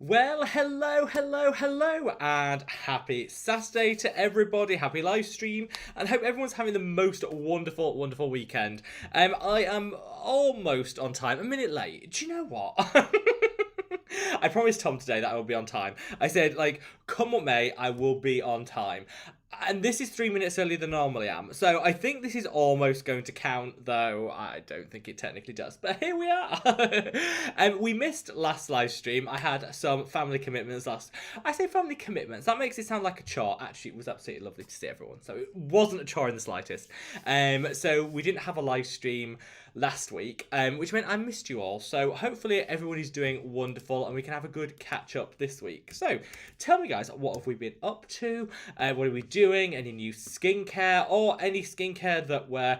Well, hello, and happy Saturday to everybody. Happy live stream, and hope everyone's having the most wonderful weekend. I am almost on time, a minute late. Do you know what? I promised Tom today that I will be on time. I said, like, come what may, I will be on time. And this is 3 minutes earlier than I normally am. So I think this is almost going to count, though I don't think it technically does. But here we are. We missed last live stream. I had some family commitments last. I say family commitments. That makes it sound like a chore. Actually, it was absolutely lovely to see everyone. So it wasn't a chore in the slightest. So we didn't have a live stream last week, which meant I missed you all. So hopefully everyone is doing wonderful and we can have a good catch up this week. So tell me, guys, what have we been up to? What are we doing? Any new skincare or any skincare that we're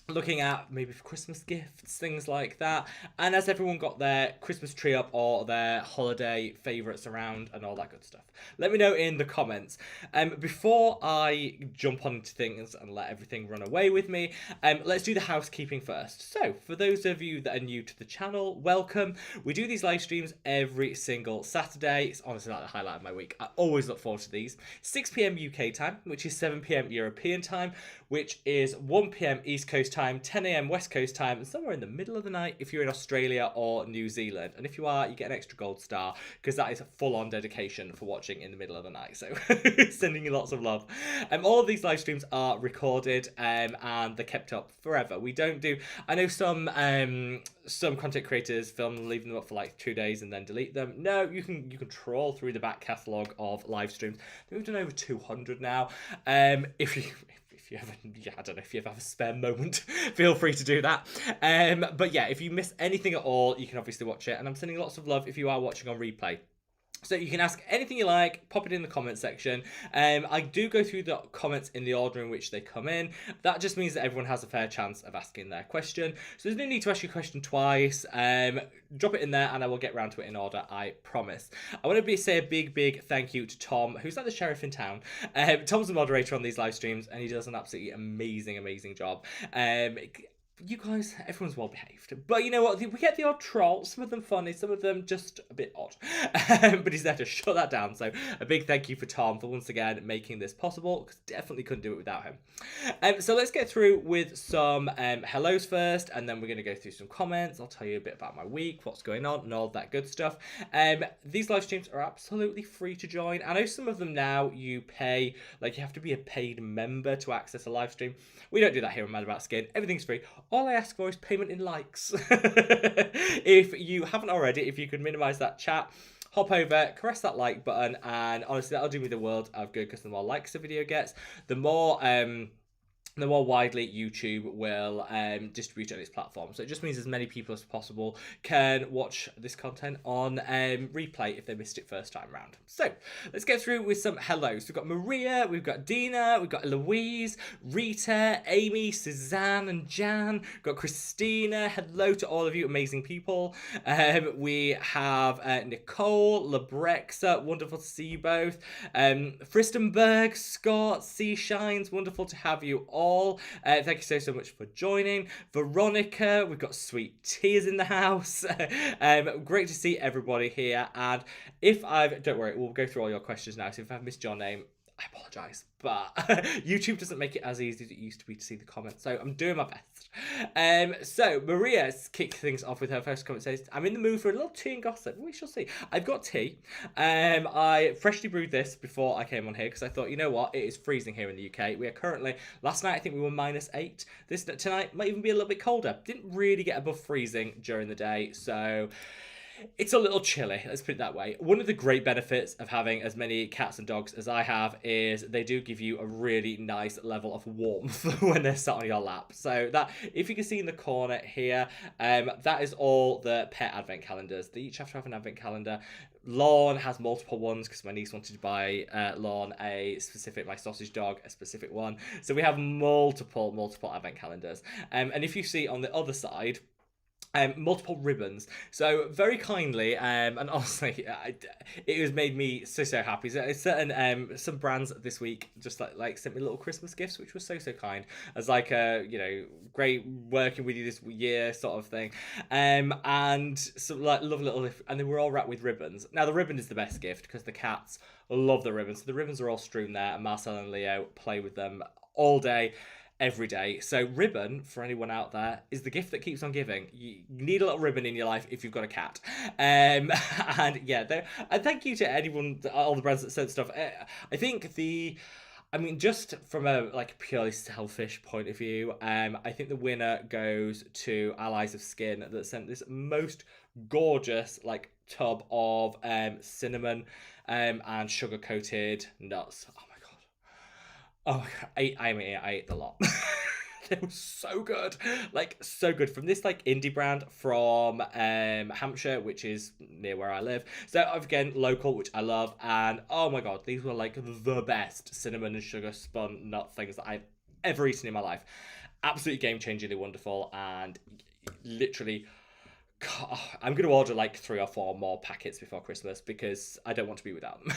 looking at maybe for Christmas gifts, things like that. And has everyone got their Christmas tree up or their holiday favourites around and all that good stuff? Let me know in the comments. Before I jump on into things and let everything run away with me, let's do the housekeeping first. So, for those of you that are new to the channel, welcome. We do these live streams every single Saturday. It's honestly like the highlight of my week. I always look forward to these. 6 p.m. UK time, which is 7 p.m. European time, which is 1 p.m. East Coast time, 10 a.m. West Coast time, and somewhere in the middle of the night if you're in Australia or New Zealand. And if you are, you get an extra gold star because that is a full-on dedication for watching in the middle of the night. So sending you lots of love. All of these live streams are recorded and they're kept up forever. We don't do. I know some content creators film them, leaving them up for like 2 days and then delete them. No, you can trawl through the back catalogue of live streams. We've done over 200 now. If you ever, I don't know if you ever have a spare moment, feel free to do that. But yeah, if you miss anything at all, you can obviously watch it. And I'm sending lots of love if you are watching on replay. So you can ask anything you like, pop it in the comment section. I do go through the comments in the order in which they come in. That just means that everyone has a fair chance of asking their question. So there's no need to ask your question twice. Drop it in there and I will get round to it in order, I promise. I want to say a big thank you to Tom, who's like the sheriff in town. Tom's the moderator on these live streams and he does an absolutely amazing job. You guys, everyone's well behaved. But you know what? We get the odd troll. Some of them funny, some of them just a bit odd. But he's there to shut that down. So a big thank you for Tom for once again making this possible, because definitely couldn't do it without him. So let's get through with some hellos first, and then we're going to go through some comments. I'll tell you a bit about my week, what's going on, and all that good stuff. These live streams are absolutely free to join. I know some of them now you pay, like you have to be a paid member to access a live stream. We don't do that here on Mad About Skin. Everything's free. All I ask for is payment in likes. If you haven't already, if you could minimize that chat, hop over, caress that like button, and honestly, that'll do me the world of good, because the more likes the video gets, the more widely YouTube will distribute on its platform. So it just means as many people as possible can watch this content on replay if they missed it first time round. So let's get through with some hellos. We've got Maria, we've got Dina, we've got Louise, Rita, Amy, Suzanne and Jan. We've got Christina. Hello to all of you amazing people. We have Nicole, Labrexa, wonderful to see you both. Fristenberg, Scott, Sea Shines, wonderful to have you all. Thank you so much for joining. Veronica, we've got Sweet Tears in the house. Great to see everybody here. And don't worry, we'll go through all your questions now. So if I've missed your name, I apologise, but YouTube doesn't make it as easy as it used to be to see the comments, so I'm doing my best. So Maria's kicked things off with her first comment. Says, I'm in the mood for a little tea and gossip. We shall see. I've got tea. I freshly brewed this before I came on here because I thought, you know what, it is freezing here in the UK. We are currently, last night I think we were -8. Tonight might even be a little bit colder. Didn't really get above freezing during the day, so it's a little chilly, let's put it that way. One of the great benefits of having as many cats and dogs as I have is they do give you a really nice level of warmth when they're sat on your lap. So that, if you can see in the corner here, that is all the pet advent calendars. They each have to have an advent calendar. Lorne has multiple ones because my niece wanted to buy Lorne my sausage dog, a specific one. So we have multiple advent calendars. And if you see on the other side, multiple ribbons. So very kindly, and honestly, it has made me so happy. So certain some brands this week just like sent me little Christmas gifts, which was so kind. As like a great working with you this year sort of thing, and some like lovely little, and they were all wrapped with ribbons. Now the ribbon is the best gift because the cats love the ribbons. So the ribbons are all strewn there, and Marcel and Leo play with them all day every day. So ribbon, for anyone out there, is the gift that keeps on giving. You need a little ribbon in your life if you've got a cat. And yeah, and thank you to anyone, all the brands that sent stuff. I think just from a like purely selfish point of view, I think the winner goes to Allies of Skin that sent this most gorgeous like tub of cinnamon and sugar coated nuts. Oh my god, I ate the lot. They were so good, like so good, from this like indie brand from Hampshire, which is near where I live. So again, local, which I love, and oh my god, these were like the best cinnamon and sugar spun nut things that I've ever eaten in my life. Absolutely game-changingly wonderful, and literally, I'm going to order like 3 or 4 more packets before Christmas because I don't want to be without them.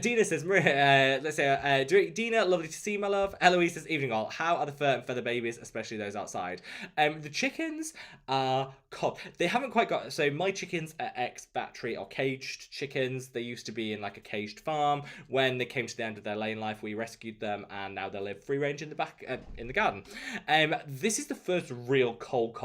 Dina says, let's say, Dina, lovely to see you, my love. Eloise says, evening all. How are the fur and feather babies, especially those outside? The chickens are, they haven't quite got, so my chickens are ex-battery or caged chickens. They used to be in like a caged farm. When they came to the end of their laying life, we rescued them and now they live free range in the back, in the garden. This is the first real cold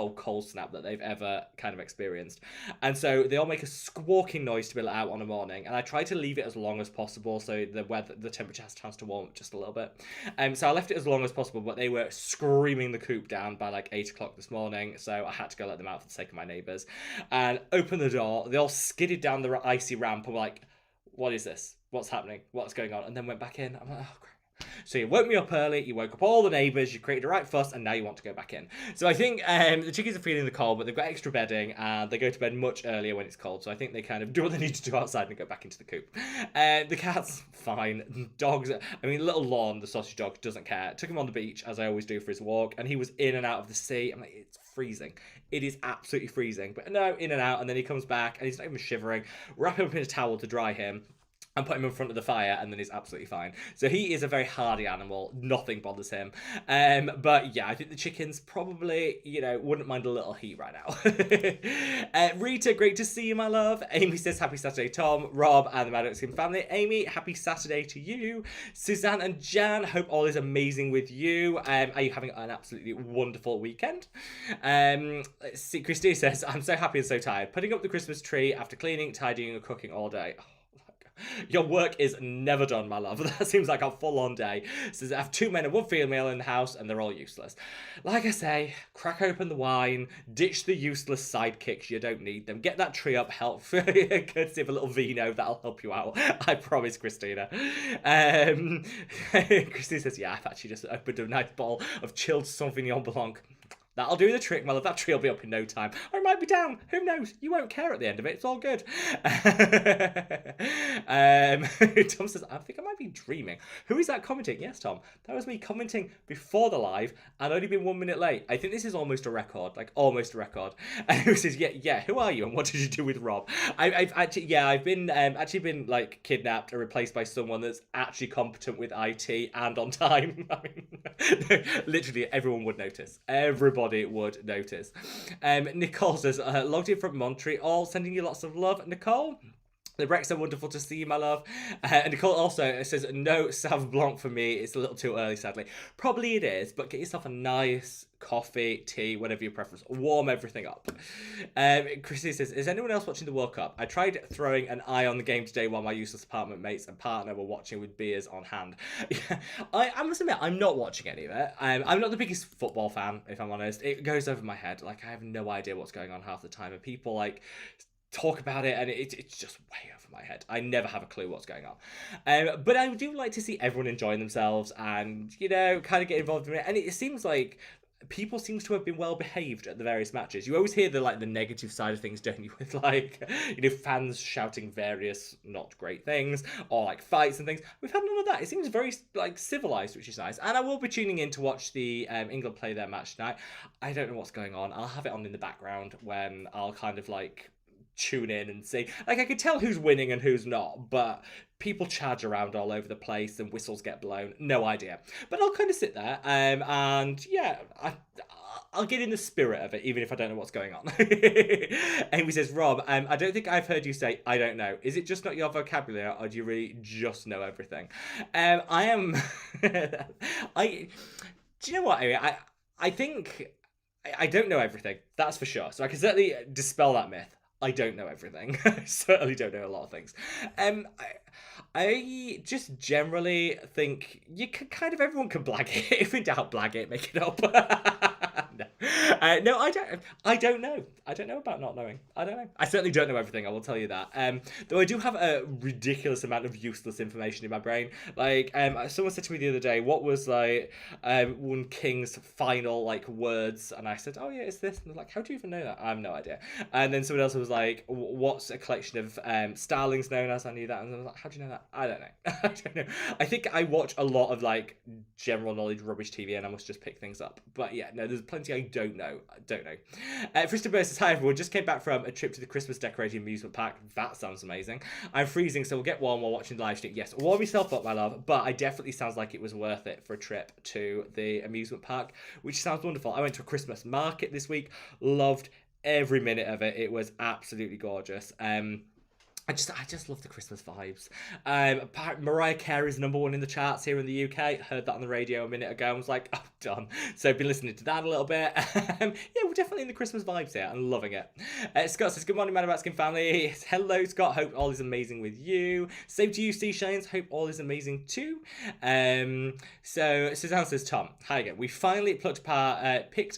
snap that they've ever kind of experienced, and so they all make a squawking noise to be let out on a morning, and I try to leave it as long as possible so the temperature has a chance to warm up just a little bit. So I left it as long as possible, but they were screaming the coop down by like 8 o'clock this morning, so I had to go let them out for the sake of my neighbours and open the door. They all skidded down the icy ramp and were like, what is this, what's happening, what's going on, and then went back in. I'm like, oh crap. So you woke me up early, you woke up all the neighbours, you created a right fuss, and now you want to go back in. So I think the chickens are feeling the cold, but they've got extra bedding, and they go to bed much earlier when it's cold. So I think they kind of do what they need to do outside and go back into the coop. The cat's fine. Dogs, I mean, little Lorne, the sausage dog, doesn't care. Took him on the beach, as I always do, for his walk, and he was in and out of the sea. I'm like, it's freezing. It is absolutely freezing. But no, in and out, and then he comes back, and he's not even shivering. Wrap him up in a towel to dry him, and put him in front of the fire, and then he's absolutely fine. So he is a very hardy animal. Nothing bothers him. But yeah, I think the chickens probably, wouldn't mind a little heat right now. Rita, great to see you, my love. Amy says, happy Saturday, Tom, Rob, and the Mad Oak Skin family. Amy, happy Saturday to you. Suzanne and Jan, hope all is amazing with you. Are you having an absolutely wonderful weekend? Let's see, Christine says, I'm so happy and so tired. Putting up the Christmas tree after cleaning, tidying, and cooking all day. Your work is never done, my love. That seems like a full-on day. Says I have 2 men and 1 female in the house, and they're all useless. Like I say, crack open the wine, ditch the useless sidekicks. You don't need them. Get that tree up, help. Courtesy of a little vino, that'll help you out. I promise, Christina. Christina says, yeah, I've actually just opened a nice bottle of chilled Sauvignon Blanc. That'll do the trick, my love. That tree will be up in no time. Or it might be down. Who knows? You won't care at the end of it. It's all good. Tom says, I think I might be dreaming. Who is that commenting? Yes, Tom. That was me commenting before the live and only been 1 minute late. I think this is almost a record. Like, almost a record. And he says, yeah, who are you? And what did you do with Rob? I've been like kidnapped and replaced by someone that's actually competent with IT and on time. I mean, literally everyone would notice. Everybody would notice. Nicole says, logged in from Montreal, sending you lots of love. Nicole, the Brecs are wonderful to see you, my love. And Nicole also says, no Sauv Blanc for me. It's a little too early, sadly. Probably it is, but get yourself a nice coffee, tea, whatever your preference. Warm everything up. Chrissy says, is anyone else watching the World Cup? I tried throwing an eye on the game today while my useless apartment mates and partner were watching with beers on hand. I must admit, I'm not watching any of it. I'm not the biggest football fan, if I'm honest. It goes over my head. Like, I have no idea what's going on half the time. And people, like, talk about it, and it's just way over my head. I never have a clue what's going on. But I do like to see everyone enjoying themselves and, kind of get involved in it. And it seems like people seems to have been well behaved at the various matches. You always hear the negative side of things, don't you? With fans shouting various not great things or like fights and things. We've had none of that. It seems very like civilized, which is nice. And I will be tuning in to watch the England play their match tonight. I don't know what's going on. I'll have it on in the background when I'll kind of like tune in and see. Like I could tell who's winning and who's not, but people charge around all over the place and whistles get blown. No idea. But I'll kind of sit there and yeah, I'll get in the spirit of it, even if I don't know what's going on. Amy says, Rob, I don't think I've heard you say, I don't know. Is it just not your vocabulary or do you really just know everything? I am... Do you know what, Amy? I think... I don't know everything, that's for sure. So I can certainly dispel that myth. I don't know everything. I certainly don't know a lot of things. I just generally think you can everyone can blag it. If in doubt, blag it, make it up. No, I don't. I don't know. I don't know about not knowing. I don't know. I certainly don't know everything. I will tell you that. Though I do have a ridiculous amount of useless information in my brain. Like, someone said to me the other day, "What was one King's final words?" And I said, "Oh yeah, it's this." And they're like, "How do you even know that?" I have no idea. And then someone else was like, "What's a collection of starlings known as?" I knew that, and I was like, "How do you know that?" I don't know. I don't know. I think I watch a lot of general knowledge rubbish TV, and I must just pick things up. But yeah, no, there's plenty I don't know. I don't know. Frister Burst says, hi everyone, just came back from a trip to the Christmas decorating amusement park. That sounds amazing. I'm freezing, so we'll get warm while watching the live stream. Yes, warm yourself up, my love, but I definitely sounds like it was worth it for a trip to the amusement park, which sounds wonderful. I went to a Christmas market this week, loved every minute of it. It was absolutely gorgeous. I just love the Christmas vibes. Mariah Carey's #1 in the charts here in the UK. Heard that on the radio a minute ago. I was like, oh, done. So I've been listening to that a little bit. Yeah, we're definitely in the Christmas vibes here. I'm loving it. Scott says, good morning, Man About Skin family. Hello, Scott. Hope all is amazing with you. Same to you, Steve Shanes. Hope all is amazing too. So Suzanne says, Tom, hi again. We finally picked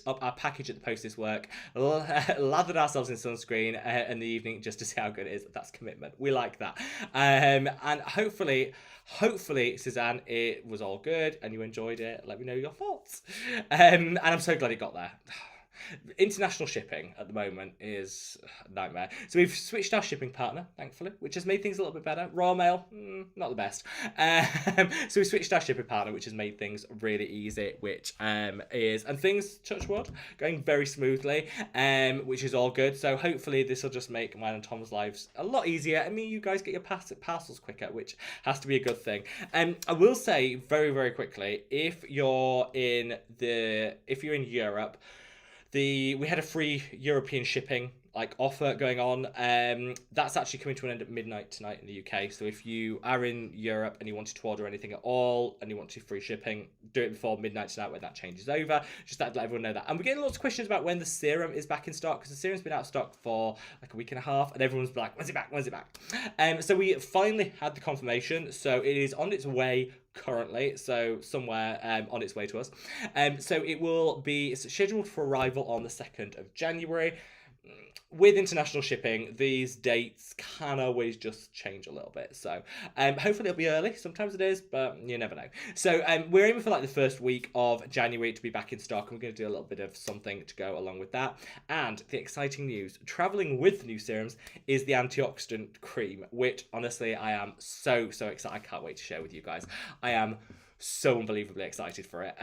up our package at the post this work. Lathered ourselves in sunscreen in the evening just to see how good it is. That's commitment. We like that. And hopefully, Suzanne, it was all good and you enjoyed it. Let me know your thoughts. And I'm so glad it got there. International shipping at the moment is a nightmare. So we've switched our shipping partner, thankfully, which has made things a little bit better. Royal Mail, not the best. So we switched our shipping partner, which has made things really easy, which and things, touch wood, going very smoothly, which is all good. So hopefully this will just make mine and Tom's lives a lot easier. I mean, you guys get your parcels quicker, which has to be a good thing. I will say very, very quickly, if you're in Europe, we had a free European shipping offer going on. That's actually coming to an end at midnight tonight in the UK. So if you are in Europe and you wanted to order anything at all and you want to free shipping, do it before midnight tonight when that changes over. Just to let everyone know that. And we're getting lots of questions about when the serum is back in stock, because the serum's been out of stock for a week and a half and everyone's like, when's it back? When's it back? So we finally had the confirmation. So it is on its way currently, so somewhere on its way to us. So it will be scheduled for arrival on the 2nd of January. With international shipping, these dates can always just change a little bit. So hopefully it'll be early. Sometimes it is, but you never know. So we're aiming for the first week of January to be back in stock. And we're going to do a little bit of something to go along with that. And the exciting news, traveling with the new serums, is the antioxidant cream, which honestly I am so excited. I can't wait to share with you guys. I am so unbelievably excited for it.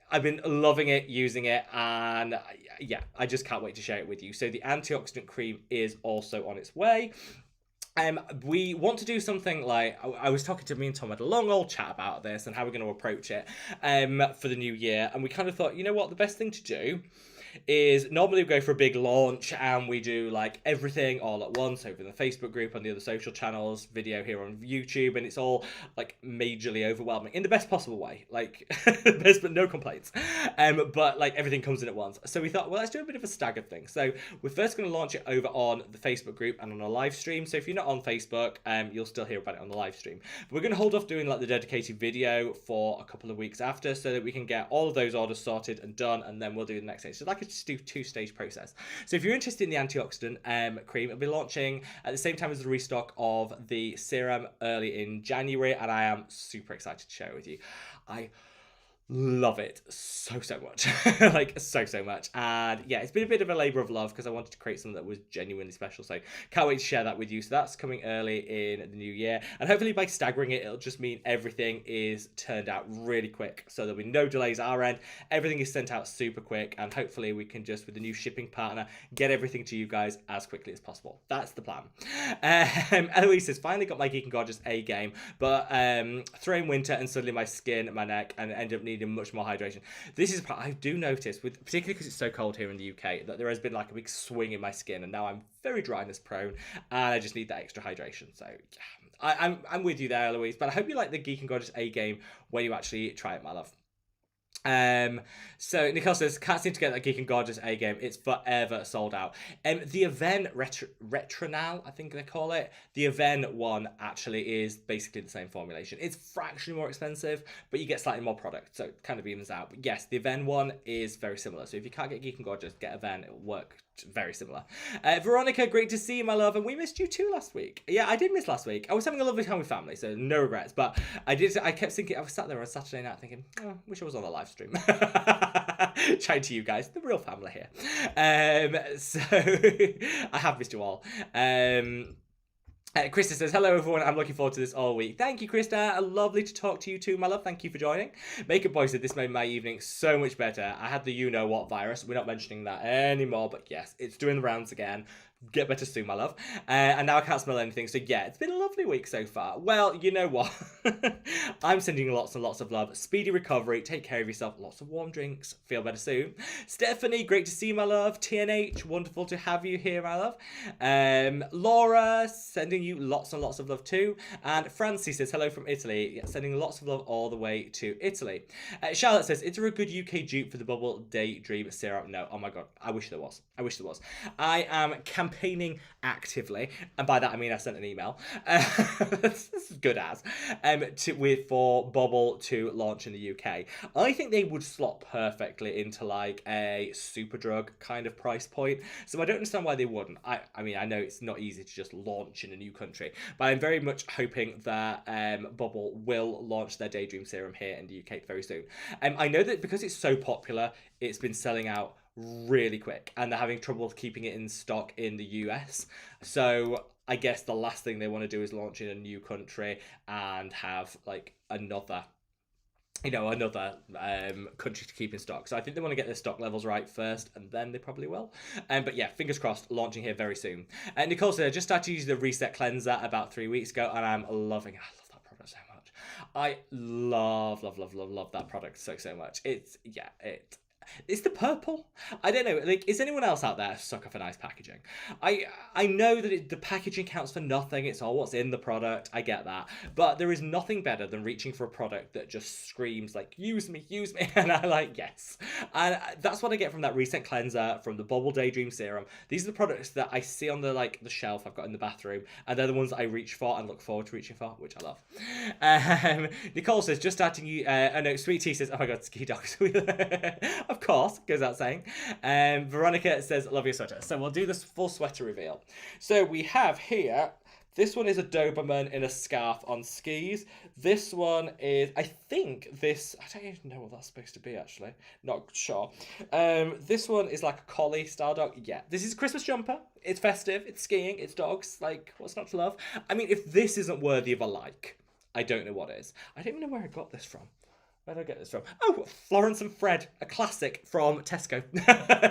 I've been loving it, using it, and yeah, I just can't wait to share it with you. So the antioxidant cream is also on its way. We want to do something I was talking to me and Tom had a long old chat about this and how we're going to approach it for the new year, and we kind of thought, you know what, the best thing to do is normally we go for a big launch and we do everything all at once over the Facebook group and the other social channels, video here on YouTube, and it's all majorly overwhelming in the best possible way, best but no complaints, but everything comes in at once. So we thought, well, let's do a bit of a staggered thing. So we're first going to launch it over on the Facebook group and on a live stream. So if you're not on Facebook, you'll still hear about it on the live stream, but we're going to hold off doing the dedicated video for a couple of weeks after, so that we can get all of those orders sorted and done, and then we'll do the next stage. So just do two-stage process. So if you're interested in the antioxidant cream, it'll be launching at the same time as the restock of the serum early in January, and I am super excited to share it with you. Love it so much. Like so much. And yeah, it's been a bit of a labor of love because I wanted to create something that was genuinely special, so can't wait to share that with you. So that's coming early in the new year, and hopefully by staggering it, it'll just mean everything is turned out really quick, so there'll be no delays at our end. Everything is sent out super quick, and hopefully we can just, with the new shipping partner, get everything to you guys as quickly as possible. That's the plan. Eloise says, finally got my Geek and Gorgeous A game, but throw in winter and suddenly my skin, my neck, and end up needing much more hydration. This is, I do notice, with particularly because it's so cold here in the UK, that there has been like a big swing in my skin, and now I'm very dryness prone, and I just need that extra hydration. So yeah, I'm with you there, Eloise, but I hope you like the Geek and Gorgeous A game when you actually try it, my love. So Nicole says, can't seem to get that Geek and Gorgeous A game. It's forever sold out. The event Retronal, I think they call it. The event one actually is basically the same formulation. It's fractionally more expensive, but you get slightly more product, so it kind of evens out. But yes, the event one is very similar. So if you can't get Geek and Gorgeous, get event. It'll work very similar. Veronica, great to see you, my love, and we missed you too last week. Yeah, I did miss last week. I was having a lovely time with family, so no regrets, but I kept thinking, I was sat there on Saturday night thinking, oh, wish I was on the live stream. Chatting to you guys, the real family here. So I have missed you all. Krista says, hello everyone, I'm looking forward to this all week. Thank you, Krista. Lovely to talk to you too, my love. Thank you for joining. Makeup Boy said, this made my evening so much better. I had the you-know-what virus. We're not mentioning that anymore, but yes, it's doing the rounds again. Get better soon, my love. And now I can't smell anything. So yeah, it's been a lovely week so far. Well, you know what? I'm sending you lots and lots of love. Speedy recovery. Take care of yourself. Lots of warm drinks. Feel better soon. Stephanie, great to see you, my love. TNH, wonderful to have you here, my love. Laura, sending you lots and lots of love too. And Francie says, hello from Italy. Yeah, sending lots of love all the way to Italy. Charlotte says, is there a good UK dupe for the Bubble Daydream Serum? No. Oh my God. I wish there was. I wish there was. I am campaigning actively, and by that I mean I sent an email. This is good as for Bubble to launch in the UK. I think they would slot perfectly into like a Superdrug kind of price point. So I don't understand why they wouldn't. I mean, I know it's not easy to just launch in a new country, but I'm very much hoping that Bubble will launch their Daydream Serum here in the UK very soon. I know that because it's so popular, it's been selling out really quick, and they're having trouble keeping it in stock in the US. So I guess the last thing they want to do is launch in a new country and have like another country to keep in stock. So I think they want to get their stock levels right first, and then they probably will. But yeah, fingers crossed, launching here very soon. Nicole said, I just started using the Reset Cleanser about 3 weeks ago, and I'm loving it. I love that product so much. I love that product so much. It's the purple. I don't know. Like, is anyone else out there sucker for nice packaging? I know that the packaging counts for nothing. It's all what's in the product. I get that. But there is nothing better than reaching for a product that just screams like, use me. And I like, yes. And that's what I get from that Reset Cleanser, from the Bubble Daydream Serum. These are the products that I see on the shelf I've got in the bathroom. And they're the ones that I reach for and look forward to reaching for, which I love. Nicole says, just starting you. No, Sweet Tea says, oh my God, ski dogs. Of course, goes out saying. Veronica says, love your sweater. So we'll do this full sweater reveal. So we have here, this one is a Doberman in a scarf on skis. This one is, I think this, I don't even know what that's supposed to be actually. Not sure. This one is like a collie style dog. Yeah, this is a Christmas jumper. It's festive, it's skiing, it's dogs. Like, what's not to love? I mean, if this isn't worthy of a like, I don't know what is. I don't even know where I got this from. Where did I get this from? Oh, Florence and Fred, a classic from Tesco.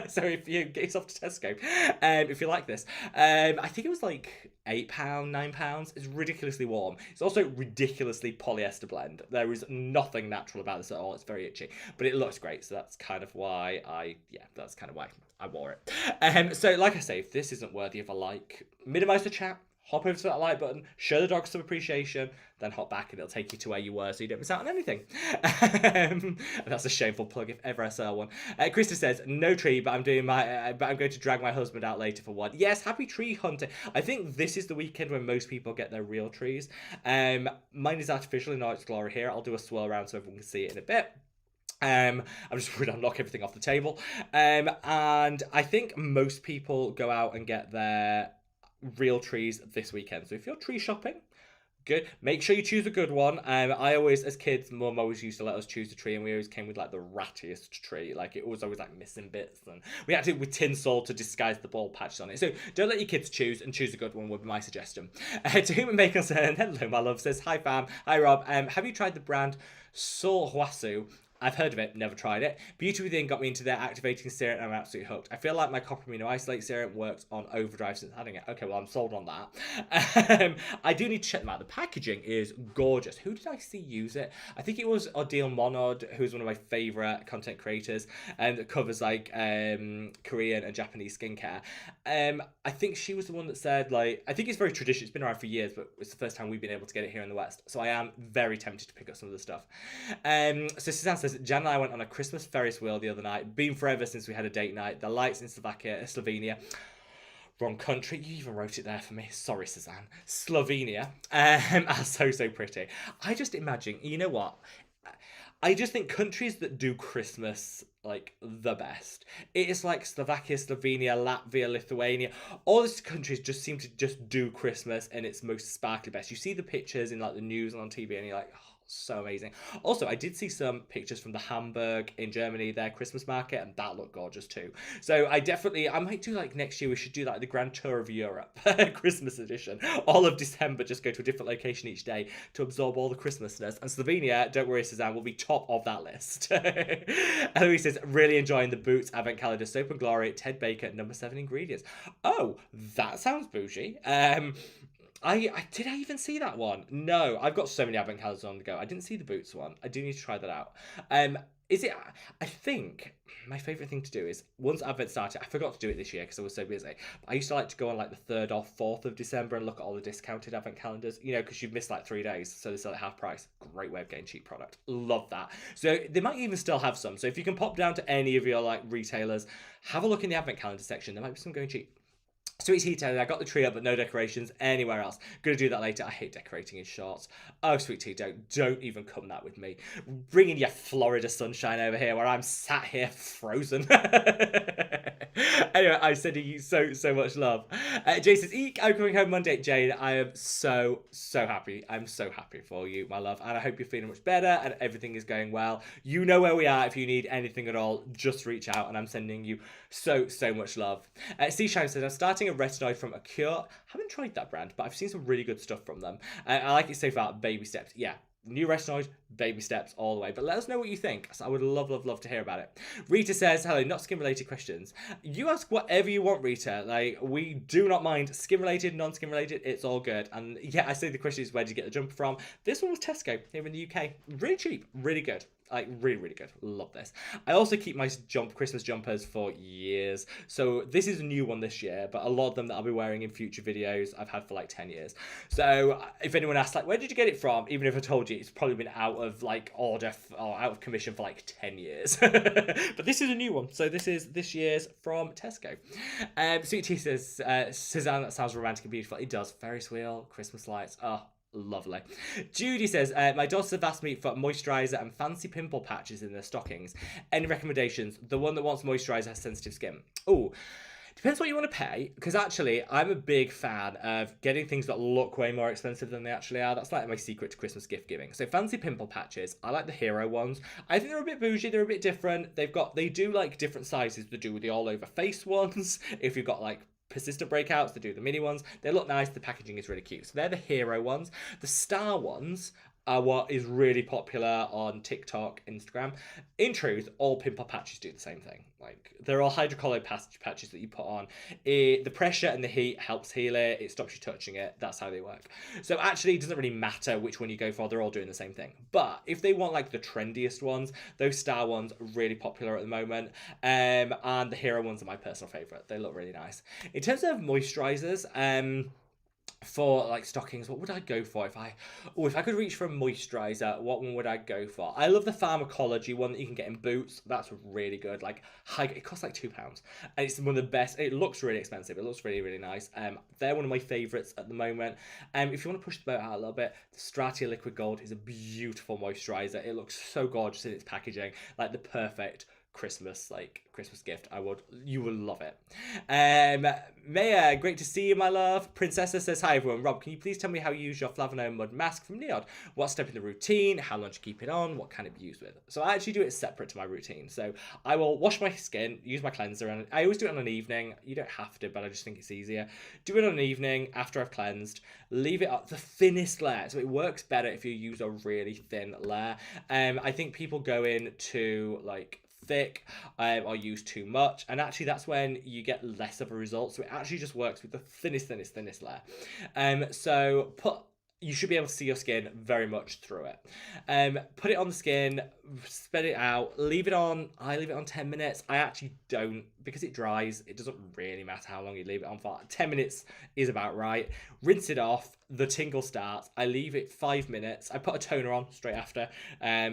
So if you get yourself to Tesco, if you like this, I think it was like £8, £9. It's ridiculously warm. It's also ridiculously polyester blend. There is nothing natural about this at all. It's very itchy, but it looks great. So that's kind of why I wore it. So like I say, if this isn't worthy of a like, minimize the chat. Hop over to that like button, show the dog some appreciation, then hop back and it'll take you to where you were so you don't miss out on anything. That's a shameful plug if ever I saw one. Krista says, no tree, but I'm going to drag my husband out later for one. Yes, happy tree hunting. I think this is the weekend when most people get their real trees. Mine is artificial in all its glory here. I'll do a swirl around so everyone can see it in a bit. I'm just worried I'll knock everything off the table. And I think most people go out and get their real trees this weekend. So if you're tree shopping, Good. Make sure you choose a good one. I always, as kids, mum always used to let us choose a tree, and we always came with like the rattiest tree. Like it was always like missing bits, and we had to with tinsel to disguise the ball patches on it. So don't let your kids choose, and choose a good one would be my suggestion. To whom it may concern, hello, my love says hi, fam. Hi, Rob. Have you tried the brand Solhuasu? I've heard of it, never tried it. Beauty Within got me into their activating serum and I'm absolutely hooked. I feel like my copper amino isolate serum works on overdrive since adding it. Okay, well, I'm sold on that. I do need to check them out. The packaging is gorgeous. Who did I see use it? I think it was Odile Monod, who's one of my favourite content creators and that covers like Korean and Japanese skincare. I think she was the one that said, like, I think it's very traditional. It's been around for years, but it's the first time we've been able to get it here in the West. So I am very tempted to pick up some of the stuff. So Suzanne says, Jan and I went on a Christmas Ferris wheel the other night. Been forever since we had a date night. The lights in Slovenia. Wrong country. You even wrote it there for me. Sorry, Suzanne. Slovenia are so pretty. I just imagine, you know what? I just think countries that do Christmas like the best. It is like Slovakia, Slovenia, Latvia, Lithuania. All these countries just seem to just do Christmas in its most sparkly best. You see the pictures in like the news and on TV and you're like, oh, so amazing. Also, I did see some pictures from the Hamburg in Germany, their Christmas market, and that looked gorgeous too. So I might do like next year, we should do like the Grand Tour of Europe, Christmas edition. All of December, just go to a different location each day to absorb all the Christmasness. And Slovenia, don't worry, Suzanne, will be top of that list. Eloise says, really enjoying the Boots Advent Calendar, Soap and Glory, Ted Baker, number 7 ingredients. Oh, that sounds bougie. Did I even see that one? No, I've got so many advent calendars on the go. I didn't see the Boots one. I do need to try that out. Is it? I think my favorite thing to do is once Advent started. I forgot to do it this year because I was so busy. But I used to like to go on like the 3rd or 4th of December and look at all the discounted Advent calendars. You know, because you've missed like 3 days, so they're still at half price. Great way of getting cheap product. Love that. So they might even still have some. So if you can pop down to any of your like retailers, have a look in the Advent calendar section. There might be some going cheap. Sweet Tea Taylor, I got the tree up but no decorations anywhere else. Gonna do that later. I hate decorating in shorts. Oh, Sweet Tea, don't even come that with me. Bringing your Florida sunshine over here where I'm sat here frozen. Anyway, I'm sending you so much love. Jay says, eek, I'm coming home Monday. Jane, I am so happy. I'm so happy for you, my love. And I hope you're feeling much better and everything is going well. You know where we are. If you need anything at all, just reach out and I'm sending you so much love. Seashine says, I'm starting a retinoid from Acure. Haven't tried that brand, but I've seen some really good stuff from them. I like it so far. Baby steps. Yeah. New retinoid, baby steps all the way. But let us know what you think. So I would love to hear about it. Rita says, hello, not skin related questions. You ask whatever you want, Rita. Like, we do not mind skin related, non-skin related. It's all good. And yeah, I say the question is, where did you get the jumper from? This one was Tesco here in the UK. Really cheap, really good. Like, really good. Love this. I also keep my Christmas jumpers for years. So this is a new one this year, but a lot of them that I'll be wearing in future videos, I've had for like 10 years. So if anyone asks, like, where did you get it from? Even if I told you, it's probably been out of like order or out of commission for like 10 years. But this is a new one. So this is this year's from Tesco. Sweet Tea says, Suzanne, that sounds romantic and beautiful. It does. Ferris wheel, Christmas lights. Oh, lovely. Judy says, my daughters have asked me for moisturiser and fancy pimple patches in their stockings. Any recommendations? The one that wants moisturiser has sensitive skin. Oh, depends what you want to pay, because actually I'm a big fan of getting things that look way more expensive than they actually are. That's like my secret to Christmas gift giving. So fancy pimple patches, I like the hero ones. I think they're a bit bougie, they're a bit different. They do like different sizes to do with the all over face ones. If you've got like persistent breakouts, they do the mini ones. They look nice, the packaging is really cute. So they're the hero ones. The star ones are what is really popular on TikTok, Instagram. In truth, all pimple patches do the same thing. Like, they're all hydrocolloid patches that you put on. The pressure and the heat helps heal it. It stops you touching it. That's how they work. So actually, it doesn't really matter which one you go for. They're all doing the same thing. But if they want like the trendiest ones, those star ones are really popular at the moment. And the hero ones are my personal favorite. They look really nice. In terms of moisturizers, for like stockings, what would I go for if I could reach for a moisturizer? What one would I go for? I love the Pharmacology one that you can get in Boots. That's really good. Like, it costs like £2, and it's one of the best. It looks really expensive. It looks really nice. They're one of my favorites at the moment. If you want to push the boat out a little bit, the Stratia Liquid Gold is a beautiful moisturizer. It looks so gorgeous in its packaging, like the perfect Christmas gift. You will love it. Maya, great to see you, my love. Princessa says, hi everyone. Rob, can you please tell me how you use your Flavanone mud mask from Neod? What step in the routine? How long do you keep it on? What can it be used with? So I actually do it separate to my routine. So I will wash my skin, use my cleanser, and I always do it on an evening. You don't have to, but I just think it's easier. Do it on an evening after I've cleansed. Leave it at the thinnest layer. So it works better if you use a really thin layer. I think people go into like thick or use too much, and actually that's when you get less of a result. So it actually just works with the thinnest layer. So you should be able to see your skin very much through it. Put it on the skin, spread it out, leave it on. I leave it on 10 minutes. I actually don't, because it dries. It doesn't really matter how long you leave it on for. 10 minutes is about right. Rinse it off. The tingle starts. I leave it 5 minutes. I put a toner on straight after,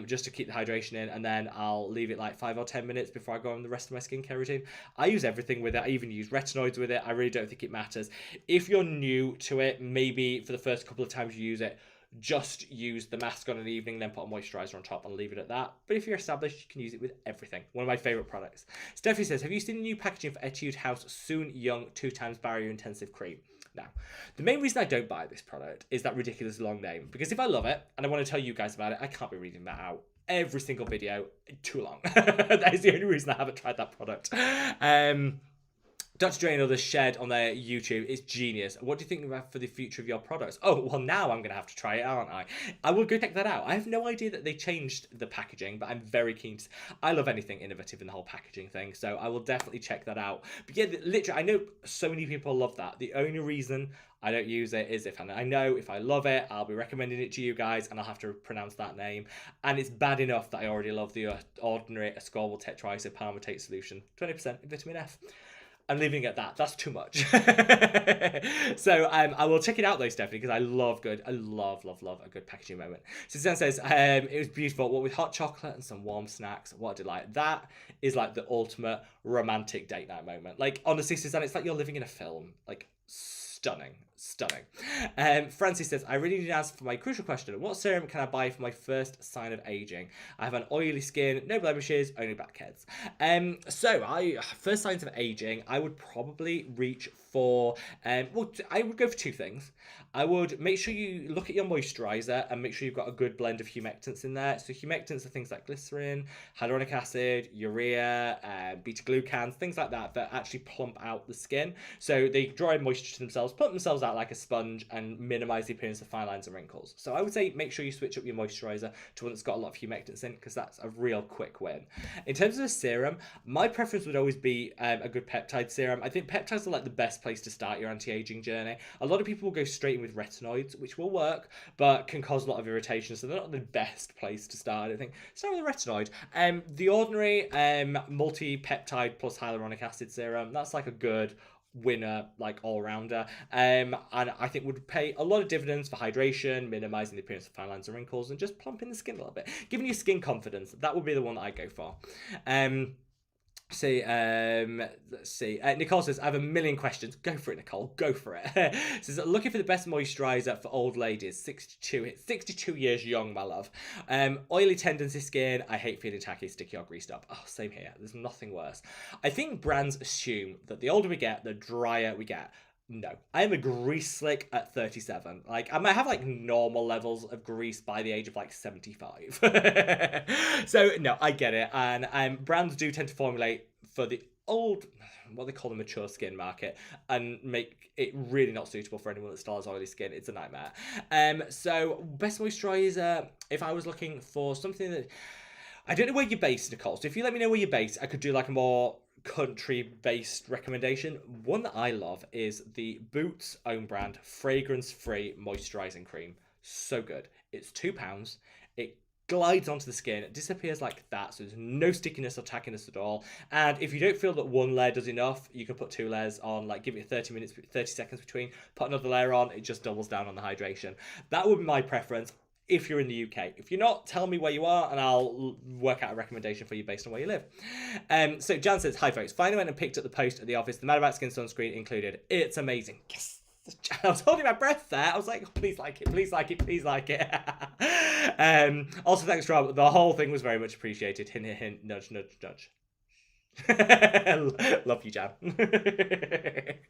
just to keep the hydration in, and then I'll leave it like 5 or 10 minutes before I go on the rest of my skincare routine. I use everything with it. I even use retinoids with it. I really don't think it matters. If you're new to it, maybe for the first couple of times you use it, just use the mask on an evening, then put a moisturizer on top and leave it at that. But if you're established, you can use it with everything. One of my favorite products. Stephanie says, have you seen the new packaging for Etude House Soon Young 2x Barrier Intensive Cream? Now, the main reason I don't buy this product is that ridiculous long name. Because if I love it and I want to tell you guys about it, I can't be reading that out every single video. Too long. That is the only reason I haven't tried that product. Dr. Dre and others shared on their YouTube. It's genius. What do you think about for the future of your products? Oh, well, now I'm going to have to try it, aren't I? I will go check that out. I have no idea that they changed the packaging, but I'm very keen to... I love anything innovative in the whole packaging thing, so I will definitely check that out. But yeah, literally, I know so many people love that. The only reason I don't use it is if I know if I love it, I'll be recommending it to you guys, and I'll have to pronounce that name. And it's bad enough that I already love the ordinary ascorbyl tetraisopalmitate solution. 20% vitamin F. I'm leaving it at that. That's too much. So I will check it out though, Stephanie, because I love a good packaging moment. Suzanne says, it was beautiful. What with hot chocolate and some warm snacks. What a delight. That is like the ultimate romantic date night moment. Like, honestly, Suzanne, it's like you're living in a film. Like, stunning. Francie says, I really need to ask for my crucial question. What serum can I buy for my first sign of aging? I have an oily skin, no blemishes, only blackheads. First signs of aging, I would probably reach for, I would go for two things. I would make sure you look at your moisturizer and make sure you've got a good blend of humectants in there. So humectants are things like glycerin, hyaluronic acid, urea, beta-glucans, things like that actually plump out the skin. So they draw in moisture to themselves, plump themselves out like a sponge, and minimize the appearance of fine lines and wrinkles. So I would say make sure you switch up your moisturizer to one that's got a lot of humectants in, because that's a real quick win. In terms of a serum, my preference would always be a good peptide serum. I think peptides are like the best place to start your anti-aging journey. A lot of people will go straight in with retinoids, which will work, but can cause a lot of irritation, so they're not the best place to start. I think start with a retinoid. The ordinary multi-peptide plus hyaluronic acid serum, that's like a good winner, like all-rounder, and I think would pay a lot of dividends for hydration, minimizing the appearance of fine lines and wrinkles, and just plumping the skin a little bit, giving you skin confidence. That would be the one that I go for. Let's see. Nicole says, I have a million questions. Go for it, Nicole. Go for it. Says, looking for the best moisturizer for old ladies. 62 years young, my love. Oily tendency skin. I hate feeling tacky, sticky, or greased up. Oh, same here. There's nothing worse. I think brands assume that the older we get, the drier we get. No, I am a grease slick at 37. Like, I might have like normal levels of grease by the age of like 75. So no, I get it. And brands do tend to formulate for the old, what they call the mature skin market, and make it really not suitable for anyone that still has oily skin. It's a nightmare. So best moisturizer, if I was looking for something that, I don't know where you're based, Nicole. So if you let me know where you're based, I could do like a more country-based recommendation. One that I love is the Boots own brand fragrance-free moisturizing cream. So good. It's £2. It glides onto the skin. It disappears like that, so there's no stickiness or tackiness at all. And if you don't feel that one layer does enough, you can put 2 layers on, like give it 30 seconds between, put another layer on. It just doubles down on the hydration. That would be my preference if you're in the UK. If you're not, tell me where you are and I'll work out a recommendation for you based on where you live. So Jan says, hi folks, finally went and picked up the post at the office, the Mad About Skin sunscreen included. It's amazing. Yes. I was holding my breath there. I was like, oh, please like it, please like it, please like it. Also, thanks, Rob. The whole thing was very much appreciated. Hint, hint, hint, nudge, nudge, nudge. Love you, Jan.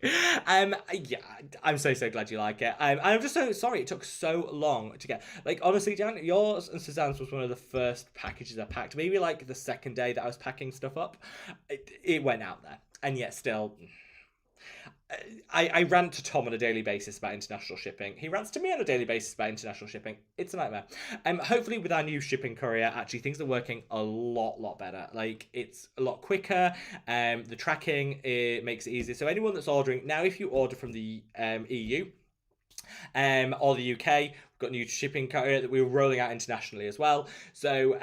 Yeah, I'm so glad you like it. I'm just so sorry it took so long to get. Like, honestly, Jan, yours and Suzanne's was one of the first packages I packed. Maybe like the second day that I was packing stuff up, it went out there, and yet still, I rant to Tom on a daily basis about international shipping. He rants to me on a daily basis about international shipping. It's a nightmare. Hopefully with our new shipping courier, actually things are working a lot better. Like, it's a lot quicker. The tracking, it makes it easier. So anyone that's ordering now, if you order from the EU, or the UK. We've got new shipping courier that we're rolling out internationally as well. So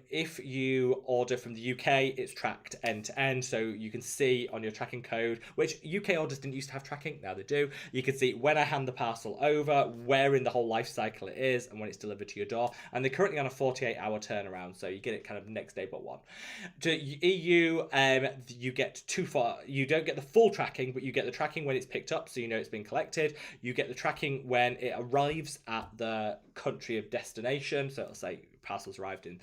if you order from the UK, it's tracked end to end. So you can see on your tracking code, which UK orders didn't used to have tracking, now they do. You can see when I hand the parcel over, where in the whole life cycle it is, and when it's delivered to your door. And they're currently on a 48-hour turnaround, so you get it kind of next day but one. To EU, you get you don't get the full tracking, but you get the tracking when it's picked up, so you know it's been collected. You get the tracking when it arrives at the country of destination, so it'll say parcels arrived in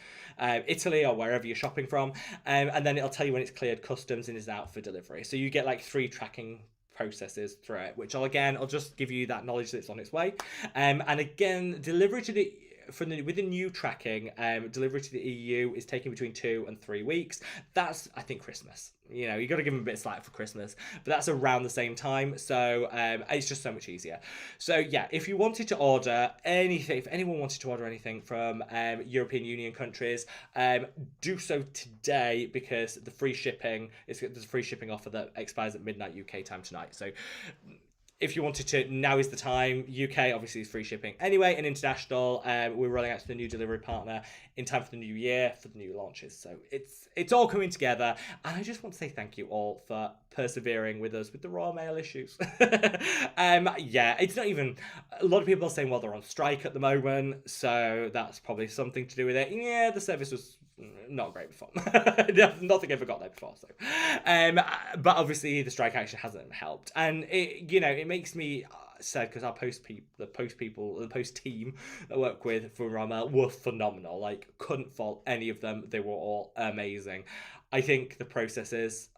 Italy or wherever you're shopping from, and then it'll tell you when it's cleared customs and is out for delivery. So you get like 3 tracking processes through it, which I'll just give you that knowledge that it's on its way. And again, delivery to the with the new tracking, delivery to the EU is taking between 2 and 3 weeks. That's, I think, Christmas. You know, you got to give them a bit of slack for Christmas, but that's around the same time. So it's just so much easier. So yeah, if you wanted to order anything, if anyone wanted to order anything from European Union countries, do so today, because the free shipping there's a free shipping offer that expires at midnight UK time tonight. So if you wanted to, now is the time. UK obviously is free shipping anyway, and international, we're rolling out to the new delivery partner in time for the new year, for the new launches. So it's all coming together, and I just want to say thank you all for persevering with us with the Royal Mail issues. Yeah, it's not even, a lot of people are saying, well, they're on strike at the moment, so that's probably something to do with it. Yeah, the service was not great before. Nothing ever got there before. So, but obviously the strike action hasn't helped, and it makes me sad, because our the post team that I work with for Rama were phenomenal. Like, couldn't fault any of them. They were all amazing. I think the processes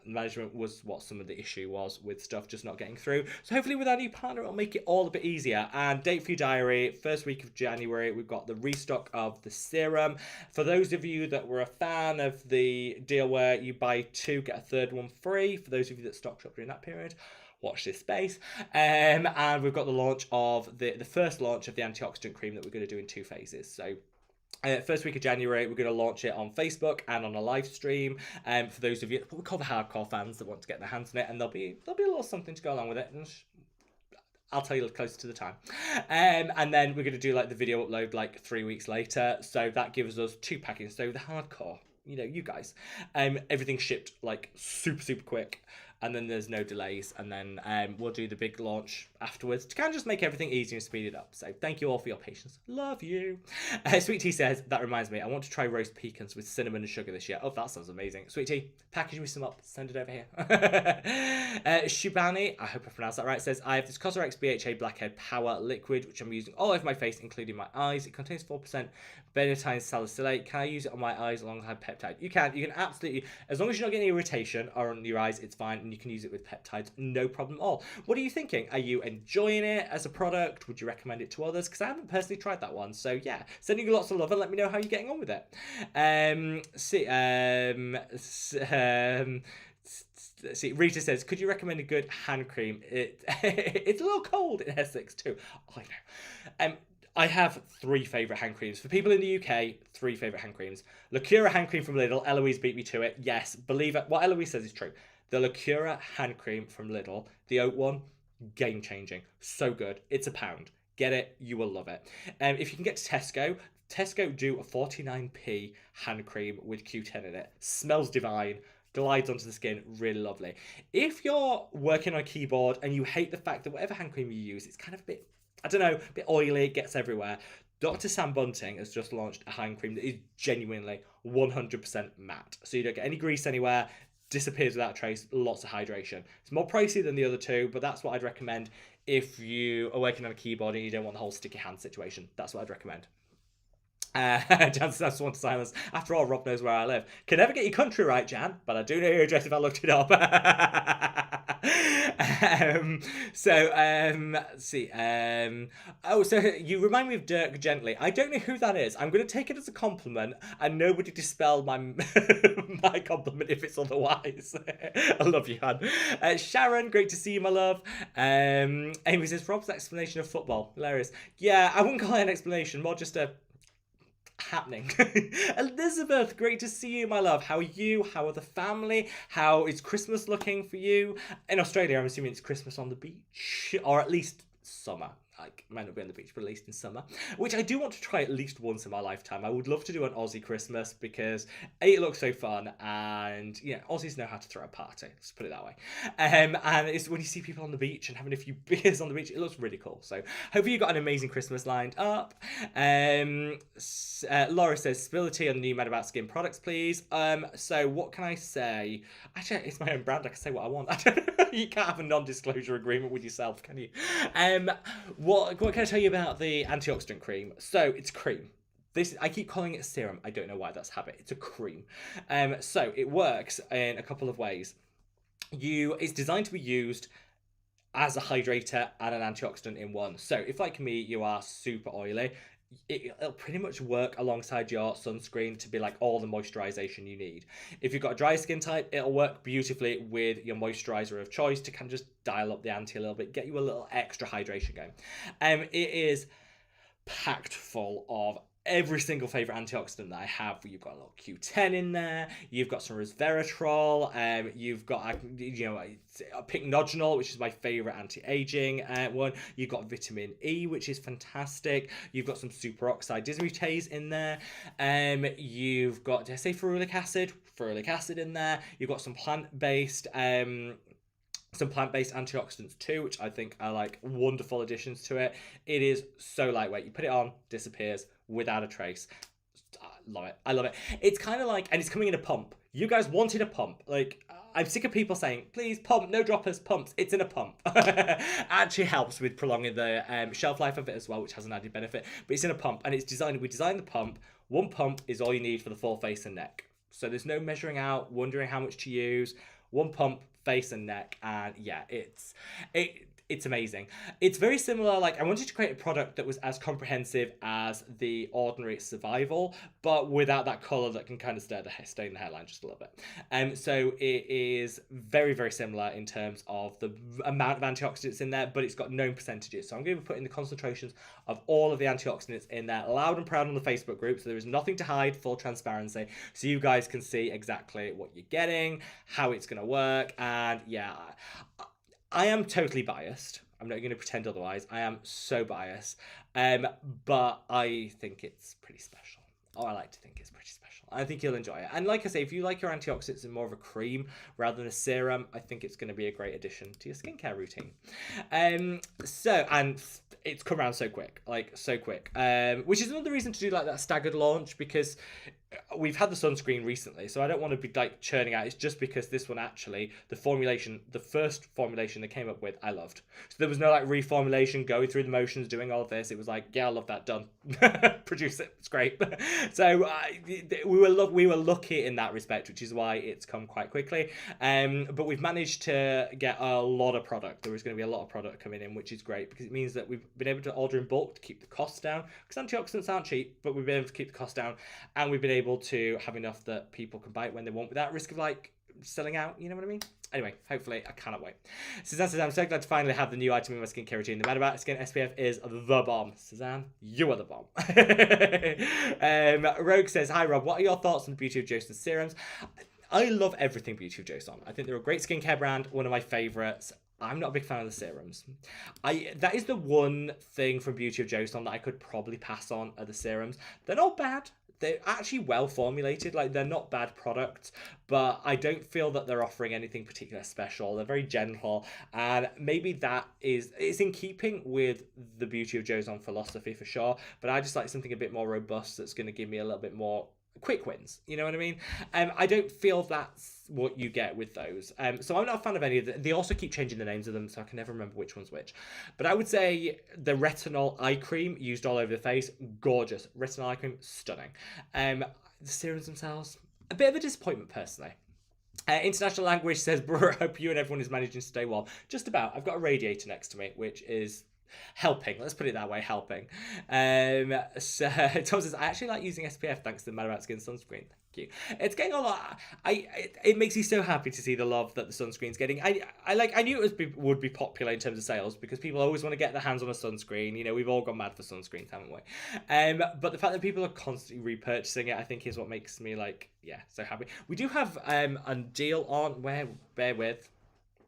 management was what some of the issue was with stuff just not getting through. So hopefully with our new partner, it'll make it all a bit easier. And date for your diary, first week of January, we've got the restock of the serum. For those of you that were a fan of the deal where you buy 2, get a third one free, for those of you that stocked up during that period, watch this space. And we've got the launch of the first launch of the antioxidant cream that we're going to do in 2 phases. So first week of January, we're going to launch it on Facebook and on a live stream. For those of you, what we call the hardcore fans that want to get their hands on it, and there'll be a little something to go along with it. And I'll tell you closer to the time. And then we're going to do like the video upload like 3 weeks later. So that gives us 2 packets. So the hardcore, you guys, everything's shipped like super quick. And then there's no delays, and then we'll do the big launch afterwards to kind of just make everything easier and speed it up. So thank you all for your patience. Love you. Sweet Tea says, that reminds me, I want to try roast pecans with cinnamon and sugar this year. Oh, that sounds amazing. Sweet Tea, package me some up, send it over here. Shubani, I hope I pronounced that right, says, I have this Cosrx BHA Blackhead Power Liquid, which I'm using all over my face, including my eyes. It contains 4% benatine salicylate. Can I use it on my eyes alongside peptide? You can absolutely, as long as you're not getting irritation or on your eyes, it's fine. And you can use it with peptides, no problem at all. What are you thinking? Are you enjoying it as a product? Would you recommend it to others? Because I haven't personally tried that one. So yeah, sending you lots of love and let me know how you're getting on with it. See, Rita says, could you recommend a good hand cream? It's a little cold in Essex too. Oh, I know. I have 3 favourite hand creams. For people in the UK, 3 favourite hand creams. Lacura hand cream from Lidl. Eloise beat me to it. Yes, believe it. What Eloise says is true. The Lacura hand cream from Lidl, the oat one, game changing. So good. It's £1. Get it. You will love it. If you can get to Tesco do a 49p hand cream with Q10 in it. Smells divine. Glides onto the skin, really lovely. If you're working on a keyboard and you hate the fact that whatever hand cream you use, it's kind of a bit, I don't know, a bit oily, it gets everywhere. Dr. Sam Bunting has just launched a hand cream that is genuinely 100% matte. So you don't get any grease anywhere, disappears without trace, lots of hydration. It's more pricey than the other 2, but that's what I'd recommend if you are working on a keyboard and you don't want the whole sticky hand situation. That's what I'd recommend. Jan says, I just want to silence. After all, Rob knows where I live. Can never get your country right, Jan, but I do know your address if I looked it up. Let's see. So you remind me of Dirk Gently. I don't know who that is. I'm going to take it as a compliment, and nobody dispel my my compliment if it's otherwise. I love you, Han. Sharon, great to see you, my love. Amy says, Rob's explanation of football. Hilarious. Yeah, I wouldn't call it an explanation, more just a happening. Elizabeth, great to see you, my love. How are you? How are the family? How is Christmas looking for you? In Australia, I'm assuming it's Christmas on the beach, or at least summer. Like, might not be on the beach, but at least in summer, which I do want to try at least once in my lifetime. I would love to do an Aussie Christmas because it looks so fun, and yeah, Aussies know how to throw a party. Let's put it that way. And it's when you see people on the beach and having a few beers on the beach, it looks really cool. So hopefully you got an amazing Christmas lined up. Laura says, spill the tea on the new Mad About Skin products, please. So what can I say? Actually, it's my own brand. I can say what I want. I don't know. You can't have a non-disclosure agreement with yourself, can you? What can I tell you about the antioxidant cream? So it's cream. I keep calling it serum. I don't know why, that's habit. It's a cream. So it works in a couple of ways. It's designed to be used as a hydrator and an antioxidant in one. So if, like me, you are super oily, it'll pretty much work alongside your sunscreen to be like all the moisturization you need. If you've got a dry skin type, it'll work beautifully with your moisturizer of choice to kind of just dial up the ante a little bit, get you a little extra hydration going. It is packed full of every single favorite antioxidant that I have. You've got a little Q10 in there. You've got some resveratrol. You've got pycnogenol, which is my favorite anti-aging one. You've got vitamin E, which is fantastic. You've got some superoxide dismutase in there. You've got, did I say ferulic acid? Ferulic acid in there. You've got some plant-based antioxidants too, which I think are like wonderful additions to it. It is so lightweight. You put it on, disappears without a trace. I love it. It's kind of like, and it's coming in a pump. You guys wanted a pump. Like, I'm sick of people saying, please pump, no droppers, pumps. It's in a pump. Actually helps with prolonging the shelf life of it as well, which has an added benefit. But it's in a pump, and we designed the pump. One pump is all you need for the full face and neck. So there's no measuring out, wondering how much to use. One pump, face and neck, and yeah, it's amazing. It's very similar. Like, I wanted to create a product that was as comprehensive as the ordinary Survival, but without that color that can kind of stay in the hairline just a little bit. So it is very, very similar in terms of the amount of antioxidants in there, but it's got known percentages. So I'm going to be putting the concentrations of all of the antioxidants in there loud and proud on the Facebook group. So there is nothing to hide, full transparency. So you guys can see exactly what you're getting, how it's going to work. And yeah, I am totally biased. I'm not going to pretend otherwise. I am so biased. But I think it's pretty special. Or I like to think it's pretty special. I think you'll enjoy it. And like I say, if you like your antioxidants in more of a cream rather than a serum, I think it's going to be a great addition to your skincare routine. And it's come around so quick, which is another reason to do like that staggered launch, because we've had the sunscreen recently, so I don't want to be like churning out. It's just because this one actually, the first formulation they came up with, I loved. So there was no like reformulation, going through the motions, doing all of this. It was like, yeah, I love that, done. Produce it, it's great. So we were lucky in that respect, which is why it's come quite quickly. But we've managed to get a lot of product. There is going to be a lot of product coming in, which is great because it means that we've been able to order in bulk to keep the costs down, because antioxidants aren't cheap, but we've been able to keep the cost down, and we've been able to have enough that people can buy it when they want without risk of like selling out, you know what I mean? Anyway, hopefully, I cannot wait. Suzanne says, I'm so glad to finally have the new item in my skincare routine. The Mad About Skin SPF is the bomb. Suzanne, you are the bomb. Rogue says, hi Rob, what are your thoughts on the Beauty of Joseon serums? I love everything Beauty of Joseon. I think they're a great skincare brand, one of my favourites. I'm not a big fan of the serums. That is the one thing from Beauty of Joseon that I could probably pass on are the serums. They're not bad. They're actually well formulated. Like, they're not bad products, but I don't feel that they're offering anything particularly special. They're very gentle, and maybe it's in keeping with the Beauty of Joseon philosophy for sure, but I just like something a bit more robust that's going to give me a little bit more quick wins, you know what I mean? I don't feel that's what you get with those. So I'm not a fan of any of them. They also keep changing the names of them, so I can never remember which one's which. But I would say the retinol eye cream used all over the face, gorgeous. Retinol eye cream, stunning. The serums themselves, a bit of a disappointment personally. International language says, bro, I hope you and everyone is managing to stay warm. Just about. I've got a radiator next to me, which is helping. Let's put it that way, helping. So Tom says, I actually like using SPF thanks to the Mad About Skin sunscreen. Thank you. It's getting a lot. It makes me so happy to see the love that the sunscreen's getting. I knew it would be popular in terms of sales because people always want to get their hands on a sunscreen. You know, we've all gone mad for sunscreens, haven't we? But the fact that people are constantly repurchasing it, I think, is what makes me like, yeah, so happy. We do have a deal on where, bear with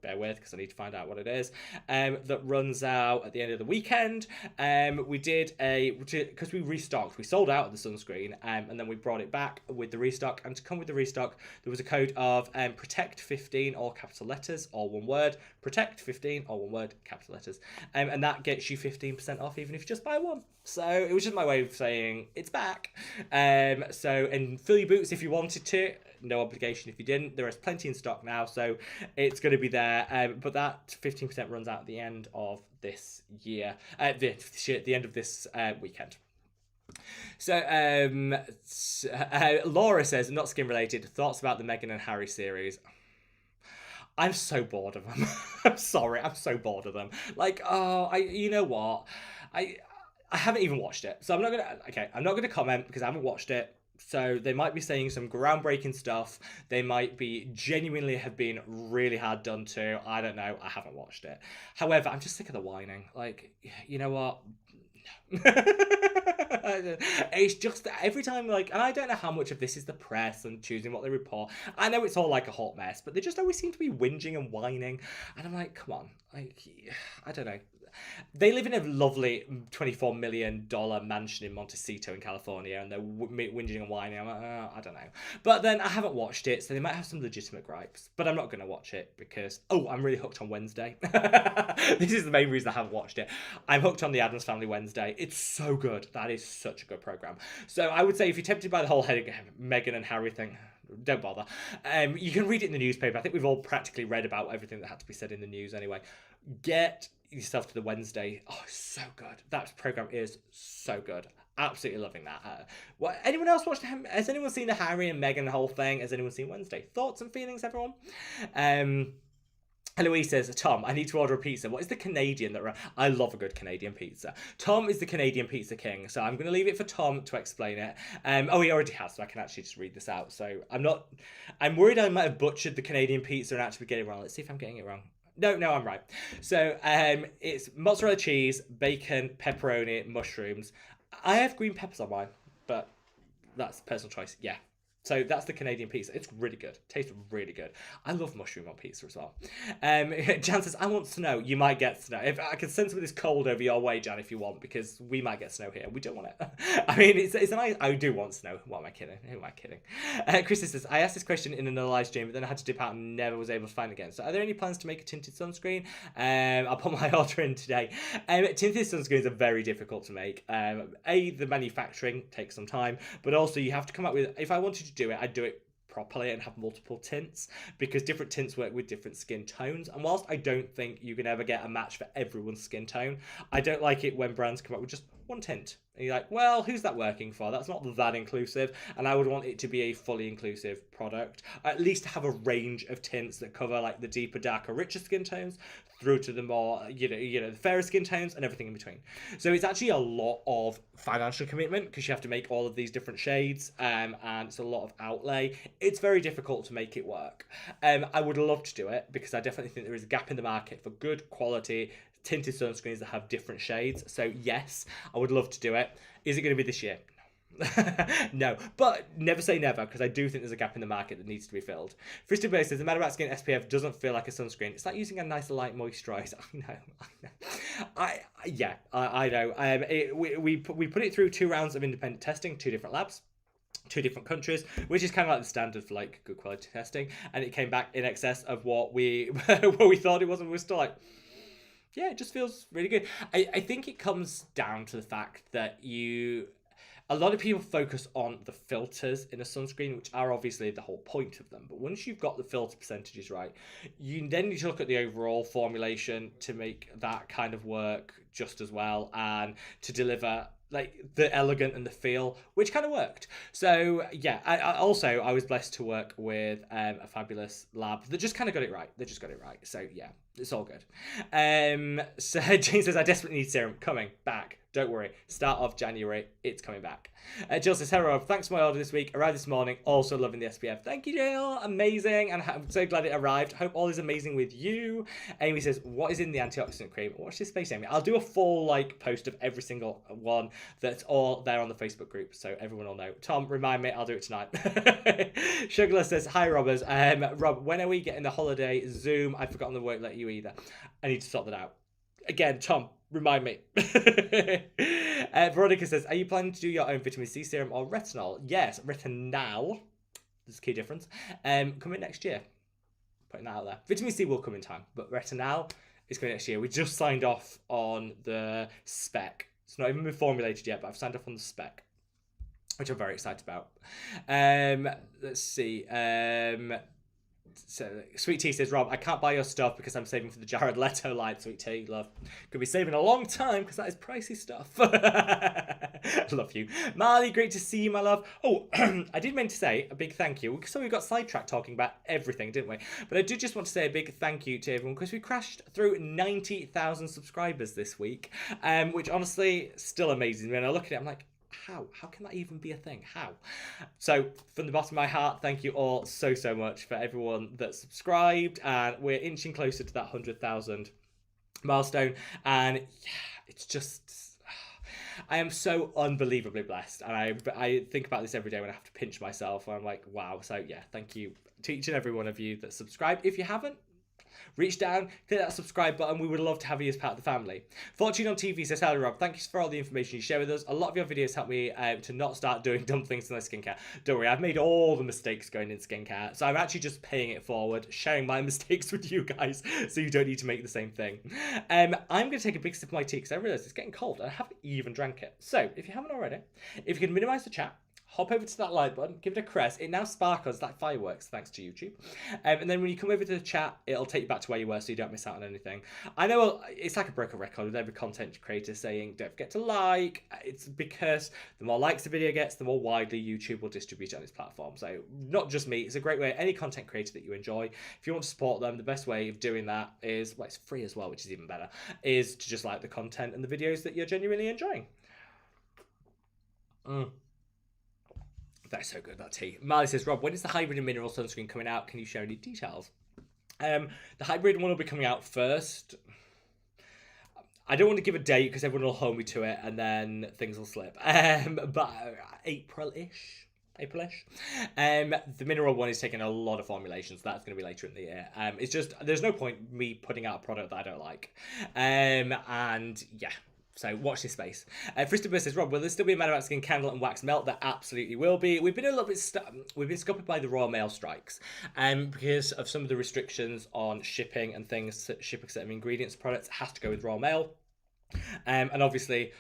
because I need to find out what it is, that runs out at the end of the weekend. We did because we restocked, we sold out of the sunscreen, and then we brought it back with the restock, and to come with the restock there was a code of protect 15, all capital letters, all one word, protect 15, all one word, capital letters, and that gets you 15% off even if you just buy one. So it was just my way of saying it's back. And fill your boots if you wanted to. No obligation if you didn't. There is plenty in stock now, so it's going to be there. But that 15% runs out at the end of this year. The end of this weekend. So Laura says, not skin related, thoughts about the Meghan and Harry series. I'm so bored of them. I'm sorry, I'm so bored of them. Like, you know what? I haven't even watched it, so I'm not gonna comment because I haven't watched it. So they might be saying some groundbreaking stuff. They might be genuinely have been really hard done to. I don't know. I haven't watched it. However, I'm just sick of the whining. Like, you know what? It's just every time, like, and I don't know how much of this is the press and choosing what they report. I know it's all like a hot mess, but they just always seem to be whinging and whining, and I'm like, come on, like, I don't know. They live in a lovely $24 million mansion in Montecito in California, and they're whinging and whining. I'm like, I don't know. But then I haven't watched it, so they might have some legitimate gripes. But I'm not going to watch it because, I'm really hooked on Wednesday. This is the main reason I haven't watched it. I'm hooked on the Addams Family Wednesday. It's so good. That is such a good program. So I would say if you're tempted by the whole Meghan and Harry thing, don't bother. You can read it in the newspaper. I think we've all practically read about everything that had to be said in the news anyway. Get yourself to the Wednesday. Oh, so good. That program is so good. Absolutely loving that. Anyone else watched? Has anyone seen the Harry and Meghan whole thing? Has anyone seen Wednesday? Thoughts and feelings, everyone? Eloise says, Tom, I need to order a pizza. What is the Canadian that... I love a good Canadian pizza. Tom is the Canadian pizza king, so I'm going to leave it for Tom to explain it. He already has, so I can actually just read this out. So I'm worried I might have butchered the Canadian pizza and actually get it wrong. Let's see if I'm getting it wrong. No, I'm right. So it's mozzarella cheese, bacon, pepperoni, mushrooms. I have green peppers on mine, but that's personal choice. Yeah. So that's the Canadian pizza. It's really good. Tastes really good. I love mushroom on pizza as well. Jan says, I want snow. You might get snow. If I can send some of this cold over your way, Jan, if you want, because we might get snow here. We don't want it. I mean, it's nice. I do want snow. What am I kidding? Who am I kidding? Chris says, I asked this question in another live stream, but then I had to dip out and never was able to find it again. So are there any plans to make a tinted sunscreen? I'll put my order in today. Tinted sunscreens are very difficult to make. The manufacturing takes some time, but also you have to come up with, if I wanted to do it, I'd do it properly and have multiple tints, because different tints work with different skin tones, and whilst I don't think you can ever get a match for everyone's skin tone, I don't like it when brands come up with just one tint and you're like, well, who's that working for? That's not that inclusive, and I would want it to be a fully inclusive product. At least have a range of tints that cover like the deeper, darker, richer skin tones through to the more, the fairer skin tones and everything in between. So it's actually a lot of financial commitment because you have to make all of these different shades, and it's a lot of outlay. It's very difficult to make it work. I would love to do it because I definitely think there is a gap in the market for good quality tinted sunscreens that have different shades. So yes, I would love to do it. Is it going to be this year? No, but never say never, because I do think there's a gap in the market that needs to be filled. Fristy Bay says, the Mad About Skin SPF doesn't feel like a sunscreen. It's like using a nice light moisturizer. I know. We put it through 2 rounds of independent testing, 2 different labs, 2 different countries, which is kind of like the standard for like good quality testing, and it came back in excess of what we what we thought it was, and we're still like, yeah, it just feels really good. I think it comes down to the fact that a lot of people focus on the filters in a sunscreen, which are obviously the whole point of them. But once you've got the filter percentages right, you then need to look at the overall formulation to make that kind of work just as well, and to deliver like the elegant and the feel, which kind of worked. So yeah, I was blessed to work with a fabulous lab that just kind of got it right. They just got it right. So yeah, it's all good. So Jane says, I desperately need serum. Coming back. Don't worry. Start of January, it's coming back. Jill says, hello, thanks for my order this week. Arrived this morning. Also loving the SPF. Thank you, Jill. Amazing. And I'm so glad it arrived. Hope all is amazing with you. Amy says, what is in the antioxidant cream? Watch this space, Amy. I'll do a full post of every single one that's all there on the Facebook group, so everyone will know. Tom, remind me. I'll do it tonight. Sugarless says, hi, Robbers. Rob, when are we getting the holiday Zoom? I've forgotten the won't let you either. I need to sort that out. Again, Tom, remind me. Veronica says, are you planning to do your own vitamin C serum or retinol? Yes, retinol. There's a key difference. Coming next year. Putting that out there. Vitamin C will come in time, but retinol is coming next year. We just signed off on the spec. It's not even been formulated yet, but I've signed off on the spec, which I'm very excited about. Let's see. So Sweet Tea says, Rob, I can't buy your stuff because I'm saving for the Jared Leto line. Sweet Tea, love. Could be saving a long time because that is pricey stuff. Love you. Marley, great to see you, my love. Oh, I did mean to say a big thank you. So we got sidetracked talking about everything, didn't we? But I do just want to say a big thank you to everyone because we crashed through 90,000 subscribers this week, which honestly still amazes me. When I look at it, I'm like, how can that even be a thing? How? So from the bottom of my heart, thank you all so much for everyone that subscribed, and we're inching closer to that 100,000 milestone, and yeah, it's just, I am so unbelievably blessed, and I think about this every day when I have to pinch myself, and I'm like, wow. So yeah, thank you to each and every one of you that subscribed. If you haven't, reach down, hit that subscribe button. We would love to have you as part of the family. Fortune on TV says, hello, Rob. Thank you for all the information you share with us. A lot of your videos help me to not start doing dumb things in my skincare. Don't worry, I've made all the mistakes going in skincare. So I'm actually just paying it forward, sharing my mistakes with you guys so you don't need to make the same thing. I'm going to take a big sip of my tea because I realise it's getting cold and I haven't even drank it. So if you haven't already, if you can minimise the chat, hop over to that like button, give it a caress. It now sparkles like fireworks, thanks to YouTube. And then when you come over to the chat, it'll take you back to where you were so you don't miss out on anything. I know it's like a broken record with every content creator saying, don't forget to like. It's because the more likes the video gets, the more widely YouTube will distribute it on its platform. So not just me, it's a great way, any content creator that you enjoy, if you want to support them, the best way of doing that is, well, it's free as well, which is even better, is to just like the content and the videos that you're genuinely enjoying. That's so good, that tea. Marley says, Rob, when is the hybrid and mineral sunscreen coming out? Can you share any details? The hybrid one will be coming out first. I don't want to give a date because everyone will hold me to it and then things will slip. But April-ish. The mineral one is taking a lot of formulations. So that's going to be later in the year. It's just, there's no point me putting out a product that I don't like. And yeah. So watch this space. Frista says, Rob, will there still be a Mad About Skin candle and wax melt? There absolutely will be. We've been a little bit we've been scuppered by the Royal Mail strikes, because of some of the restrictions on shipping and things. Shipping certain ingredients products has to go with Royal Mail, and obviously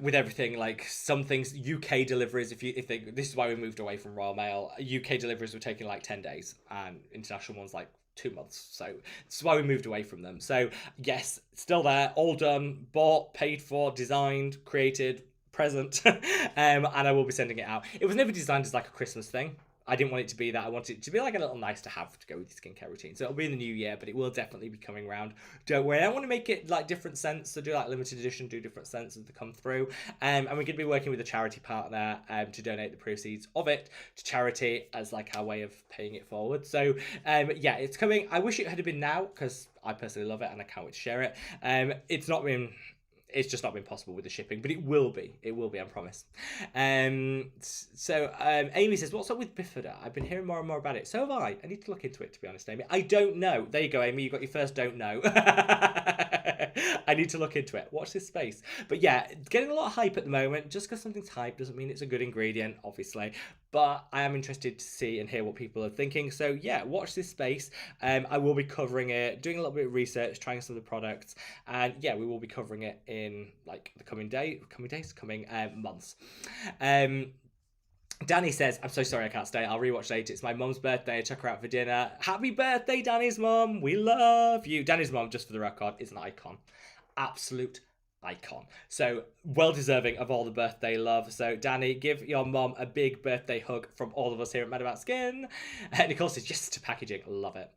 with everything, like some things, UK deliveries, this is why we moved away from Royal Mail. UK deliveries were taking like 10 days, and international ones like 2 months. So that's why we moved away from them. So yes, still there, all done, bought, paid for, designed, created, present, and I will be sending it out. It was never designed as like a Christmas thing. I didn't want it to be that. I wanted it to be like a little nice to have to go with your skincare routine. So it'll be in the new year, but it will definitely be coming around. Don't worry. I want to make it like different scents. So do like limited edition, do different scents as they come through. And we're going to be working with a charity partner to donate the proceeds of it to charity as like our way of paying it forward. So yeah, it's coming. I wish it had been now because I personally love it and I can't wait to share it. It's just not been possible with the shipping, but it will be, I promise. Amy says, what's up with Bifida? I've been hearing more and more about it. So have I. I need to look into it, to be honest, Amy. I don't know. There you go, Amy. You got your first don't know. I I need to look into it. Watch this space. But yeah, getting a lot of hype at the moment. Just because something's hype doesn't mean it's a good ingredient, obviously. But I am interested to see and hear what people are thinking. So yeah, watch this space. I will be covering it, doing a little bit of research, trying some of the products, and yeah, we will be covering it in like the coming months. Danny says, I'm so sorry I can't stay. I'll rewatch later. It's my mum's birthday. I took her out for dinner. Happy birthday, Danny's mum. We love you. Danny's mum, just for the record, is an icon. Absolute icon. So well deserving of all the birthday love. So Danny, give your mum a big birthday hug from all of us here at Mad About Skin. Nicole says, yes to packaging. Love it.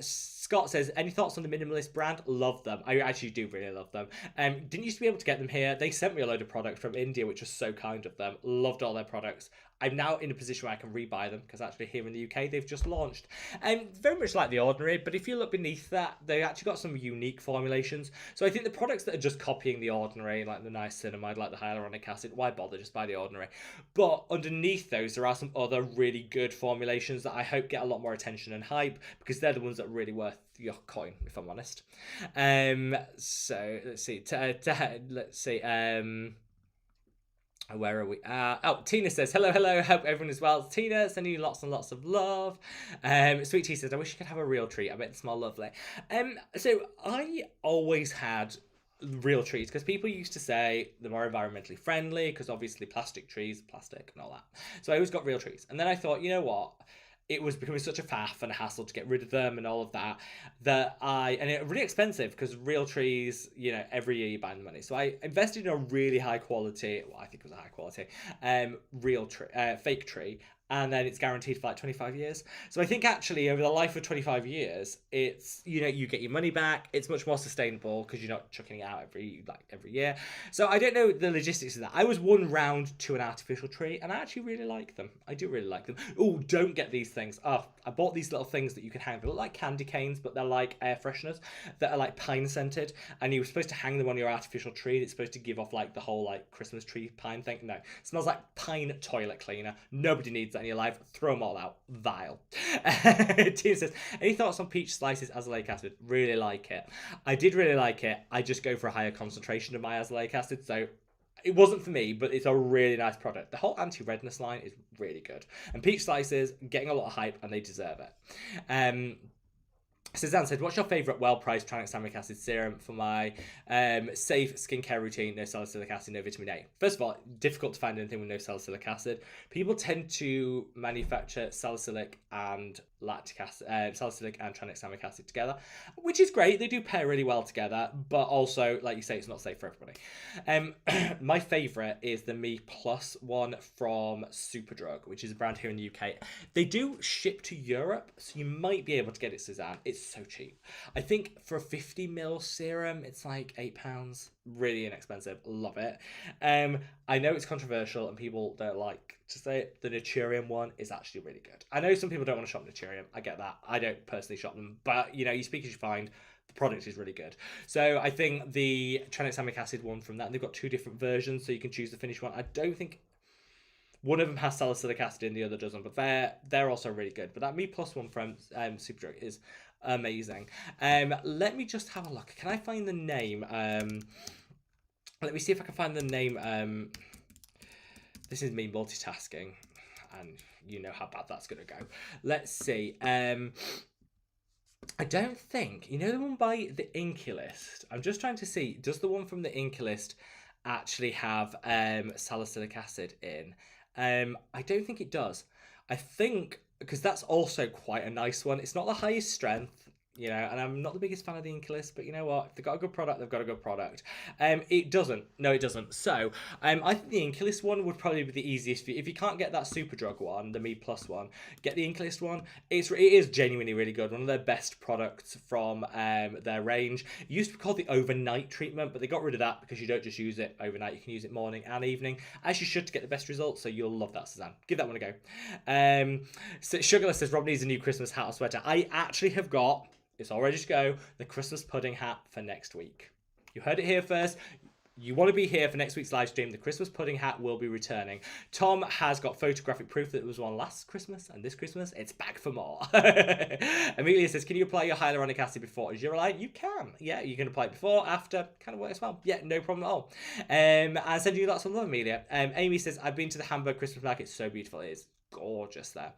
Scott says, any thoughts on the Minimalist brand? Love them. I actually do really love them. Didn't used to be able to get them here. They sent me a load of products from India, which was so kind of them. Loved all their products. I'm now in a position where I can rebuy them because actually here in the UK they've just launched. Very much like The Ordinary, but if you look beneath that, they actually got some unique formulations. So I think the products that are just copying The Ordinary, like the niacinamide, like the hyaluronic acid, why bother? Just buy The Ordinary. But underneath those, there are some other really good formulations that I hope get a lot more attention and hype because they're the ones that are really worth your coin, if I'm honest. So let's see. Where are we? Oh, Tina says, hello, hope everyone is well. Tina, sending you lots and lots of love. Sweet Tea says, I wish you could have a real treat. I bet they smell lovely. So I always had real trees because people used to say they're more environmentally friendly because obviously plastic trees, plastic and all that. So I always got real trees. And then I thought, you know what? It was becoming such a faff and a hassle to get rid of them and all of that, and it was really expensive because real trees, you know, every year you buy the money. So I invested in a really high quality, well, I think it was a high quality, real tree, fake tree. And then it's guaranteed for like 25 years. So I think actually over the life of 25 years, it's, you know, you get your money back. It's much more sustainable because you're not chucking it out every year. So I don't know the logistics of that. I was one round to an artificial tree and I actually really like them. I do really like them. Oh, don't get these things. Oh, I bought these little things that you can hang. They look like candy canes, but they're like air fresheners that are like pine scented. And you were supposed to hang them on your artificial tree. And it's supposed to give off like the whole like Christmas tree pine thing. No, it smells like pine toilet cleaner. Nobody needs that in your life. Throw them all out. Vile. Tina says, any thoughts on peach slices azelaic acid? Really like it. I did really like it. I just go for a higher concentration of my azelaic acid, so it wasn't for me, but it's a really nice product. The whole anti-redness line is really good. And peach slices, getting a lot of hype, and they deserve it. Suzanne said, what's your favourite well-priced tranexamic acid serum for my safe skincare routine? No salicylic acid, no vitamin A. First of all, difficult to find anything with no salicylic acid. People tend to manufacture salicylic and lactic acid, salicylic and tranexamic acid together, which is great. They do pair really well together, but also, like you say, it's not safe for everybody. My favourite is the Me Plus one from Superdrug, which is a brand here in the UK. They do ship to Europe, so you might be able to get it, Suzanne. It's so cheap. I think for a 50ml serum, it's like £8. Really inexpensive. Love it. I know it's controversial and people don't like to say it. The Naturium one is actually really good. I know some people don't want to shop Naturium. I get that. I don't personally shop them, but you know, you speak as you find. The product is really good. So I think the tranexamic acid one from that, and they've got two different versions, so you can choose the finished one. I don't think one of them has salicylic acid and the other doesn't, but they're also really good. But that Me Plus one from Superdrug is amazing. Let me just have a look. Can I find the name? Let me see if I can find the name. This is me multitasking, and you know how bad that's gonna go. Let's see. I don't think, you know, the one by the Inculist. I'm just trying to see, does the one from the Inculist actually have salicylic acid in? I don't think it does. I think, because that's also quite a nice one. It's not the highest strength, you know, and I'm not the biggest fan of the Inculist, but you know what? If they've got a good product, they've got a good product. It doesn't. No, it doesn't. So, I think the Inculist one would probably be the easiest for you. If you can't get that Superdrug one, the Me Plus one, get the Inculist one. It is genuinely really good. One of their best products from their range. It used to be called the overnight treatment, but they got rid of that because you don't just use it overnight. You can use it morning and evening, as you should, to get the best results. So you'll love that, Suzanne. Give that one a go. So Sugarless says, Rob needs a new Christmas hat or sweater. I actually have got... It's all ready to go. The Christmas pudding hat for next week. You heard it here first. You want to be here for next week's live stream. The Christmas pudding hat will be returning. Tom has got photographic proof that it was one last Christmas, and this Christmas it's back for more. Amelia says, can you apply your hyaluronic acid before Azure Light? You can. Yeah, you can apply it before, after, kind of works well. Yeah, no problem at all. And sending you lots of love, Amelia. Amy says, I've been to the Hamburg Christmas market. It's so beautiful. It is gorgeous there.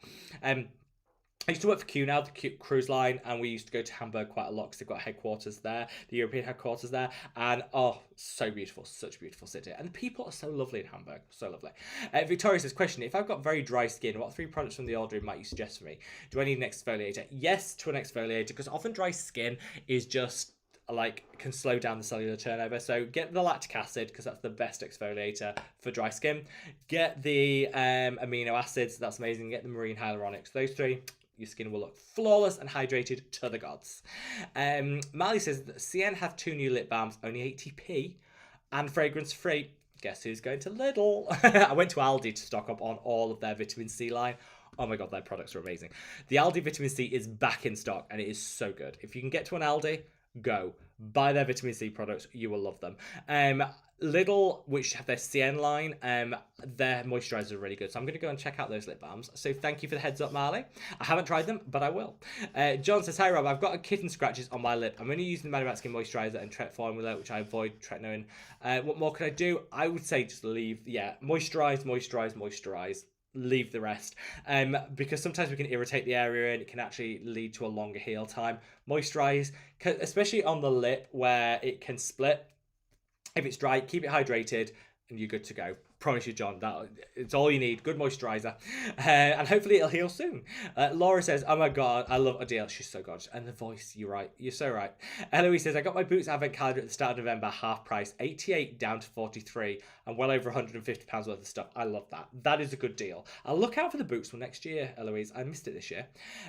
I used to work for Q now, the cruise line, and we used to go to Hamburg quite a lot because they've got headquarters there, the European headquarters there, and oh, so beautiful, such a beautiful city. And the people are so lovely in Hamburg, so lovely. Victoria says, question, if I've got very dry skin, what 3 products from the old room might you suggest for me? Do I need an exfoliator? Yes to an exfoliator, because often dry skin is just like can slow down the cellular turnover. So get the lactic acid because that's the best exfoliator for dry skin. Get the amino acids, that's amazing. Get the marine hyaluronics. Those 3, your skin will look flawless and hydrated to the gods. Mali says that CN have 2 new lip balms, only 80p and fragrance free. Guess who's going to Lidl? I went to Aldi to stock up on all of their vitamin C line. Oh my god, their products are amazing. The Aldi vitamin C is back in stock and it is so good. If you can get to an Aldi, go buy their vitamin C products. You will love them. Lidl, which have their CN line, their moisturizers are really good. So I'm going to go and check out those lip balms. So thank you for the heads up, Marley. I haven't tried them, but I will. John says, hi Rob, I've got a kitten scratches on my lip. I'm only using the Manubat Skin Moisturizer and Tret formula, which I avoid tretinoin. What more could I do? I would say just leave, moisturize. Leave the rest, because sometimes we can irritate the area and it can actually lead to a longer heal time. Moisturize, especially on the lip where it can split. If it's dry, keep it hydrated and you're good to go. Promise you, John, that it's all you need. Good moisturizer, and hopefully it'll heal soon. Laura says, oh my god, I love Adele, she's so gorgeous. And the voice, you're right, you're so right. Eloise says, I got my Boots advent calendar at the start of November, half price, 88 down to 43, and well over £150 worth of stuff. I love that. That is a good deal. I'll look out for the Boots one next year, Eloise. I missed it this year.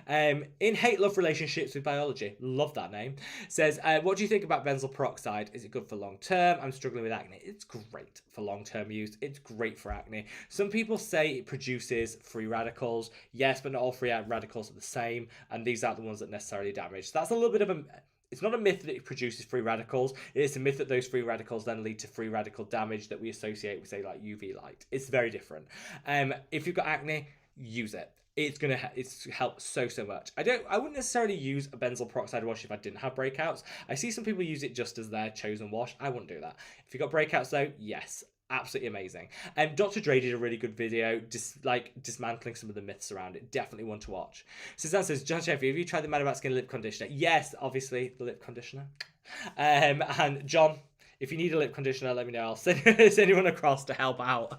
In Hate Love Relationships with Biology, love that name, says, what do you think about benzoyl peroxide? Is it good for long term? I'm struggling with acne. It's great for long term use. It's great for acne. Some people say it produces free radicals. Yes, but not all free radicals are the same, and these aren't the ones that necessarily damage. So that's a little bit of a... It's not a myth that it produces free radicals. It's a myth that those free radicals then lead to free radical damage that we associate with, say, like UV light. It's very different. If you've got acne, use it. It's helped so much. I wouldn't necessarily use a benzoyl peroxide wash if I didn't have breakouts. I see some people use it just as their chosen wash. I wouldn't do that. If you've got breakouts though, yes. Absolutely amazing. Dr. Dre did a really good video dismantling some of the myths around it. Definitely one to watch. Suzanne says, John Sheffield, have you tried the Manubat Skin lip conditioner? Yes, obviously, the lip conditioner. And John, if you need a lip conditioner, let me know. I'll send anyone across to help out.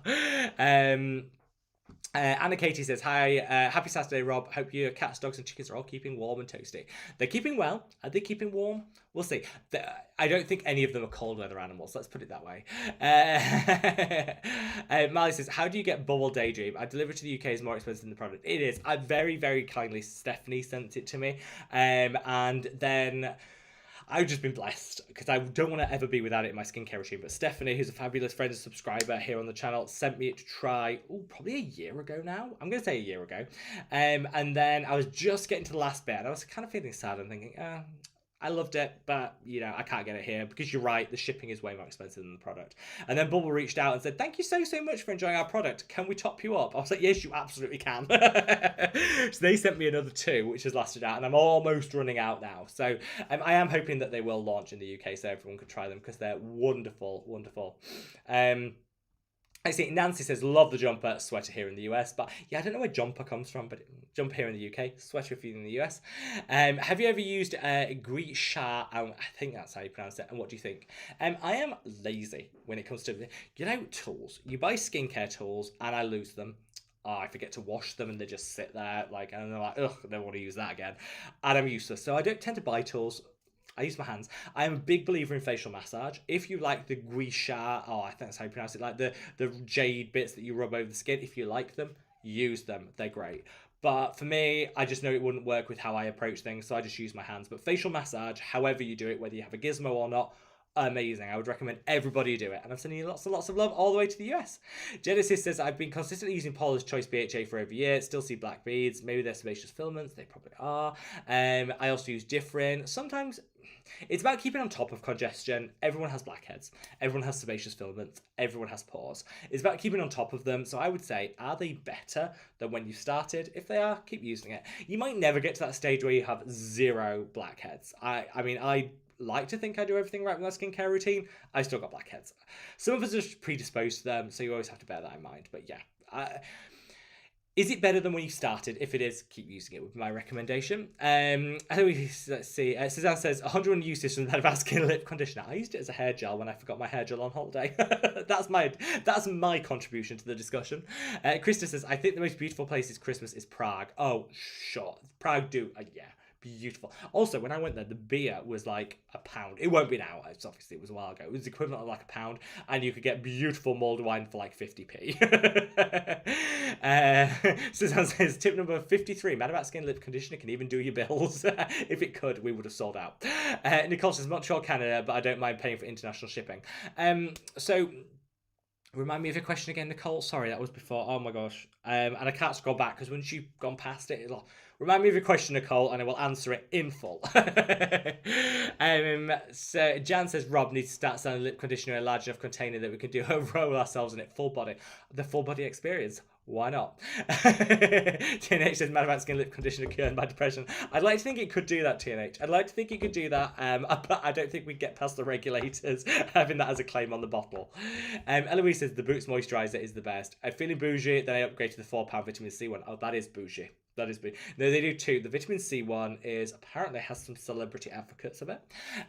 Anna Katie says, hi, happy Saturday, Rob. Hope your cats, dogs, and chickens are all keeping warm and toasty. They're keeping well. Are they keeping warm? We'll see. I don't think any of them are cold weather animals. Let's put it that way. Marley says, how do you get Bubble Daydream? I deliver to the UK is more expensive than the product. It is. I very, very kindly, Stephanie sent it to me. And then... I've just been blessed because I don't want to ever be without it in my skincare routine. But Stephanie, who's a fabulous friend and subscriber here on the channel, sent me it to try, probably a year ago now. I'm going to say a year ago. And then I was just getting to the last bit and I was kind of feeling sad and thinking, I loved it, but, you know, I can't get it here because you're right, the shipping is way more expensive than the product. And then Bubble reached out and said, thank you so much for enjoying our product. Can we top you up? I was like, yes, you absolutely can. So they sent me another 2, which has lasted out, and I'm almost running out now. So I am hoping that they will launch in the UK so everyone can try them because they're wonderful, wonderful. I see Nancy says, love the jumper, sweater here in the US. But yeah, I don't know where jumper comes from, but jumper here in the UK, sweater if you're in the US. Have you ever used Gris Chat? I think that's how you pronounce it. And what do you think? I am lazy when it comes to, tools. You buy skincare tools and I lose them. I forget to wash them and they just sit there and they're like, ugh, I don't want to use that again. And I'm useless. So I don't tend to buy tools. I use my hands. I am a big believer in facial massage. If you like the grisha, I think that's how you pronounce it, like the jade bits that you rub over the skin, if you like them, use them. They're great. But for me, I just know it wouldn't work with how I approach things, so I just use my hands. But facial massage, however you do it, whether you have a gizmo or not, amazing. I would recommend everybody do it. And I'm sending you lots and lots of love all the way to the US. Genesis says, I've been consistently using Paula's Choice BHA for over a year. Still see black beads. Maybe they're sebaceous filaments. They probably are. I also use different. Sometimes it's about keeping on top of congestion. Everyone has blackheads. Everyone has sebaceous filaments. Everyone has pores. It's about keeping on top of them. So I would say, are they better than when you started? If they are, keep using it. You might never get to that stage where you have 0 blackheads. I mean, I like to think I do everything right with my skincare routine. I still got blackheads. Some of us are predisposed to them, so you always have to bear that in mind. But yeah, is it better than when you started? If it is, keep using it would be my recommendation. Let's see. Suzanne says 101 uses from that Skin lip conditioner. I used it as a hair gel when I forgot my hair gel on holiday. That's my contribution to the discussion. Krista says, I think the most beautiful place is Christmas is Prague. Oh, sure. Prague yeah. Beautiful. Also, when I went there, the beer was like £1. It won't be now. Obviously, it was a while ago. It was the equivalent of like £1, and you could get beautiful mulled wine for like 50p. Suzanne says, tip number 53, Mad About Skin Lip Conditioner can even do your bills. If it could, we would have sold out. Nicole says, Montreal, Canada, but I don't mind paying for international shipping. So remind me of your question again, Nicole. Sorry, that was before. Oh my gosh. And I can't scroll back because once you've gone past it, it'll remind me of your question, Nicole, and I will answer it in full. So Jan says Rob needs to start selling lip conditioner in a large enough container that we can do a roll ourselves in it full body. The full body experience. Why not? TNH says, Mad About Skin lip conditioner cured my depression. I'd like to think it could do that, TNH. I'd like to think it could do that, but I don't think we'd get past the regulators having that as a claim on the bottle. Eloise says, the Boots moisturiser is the best. I'm feeling bougie, then I upgrade to the £4 vitamin C one. Oh, that is bougie. That is bougie. No, they do too. The vitamin C one is apparently has some celebrity advocates of it.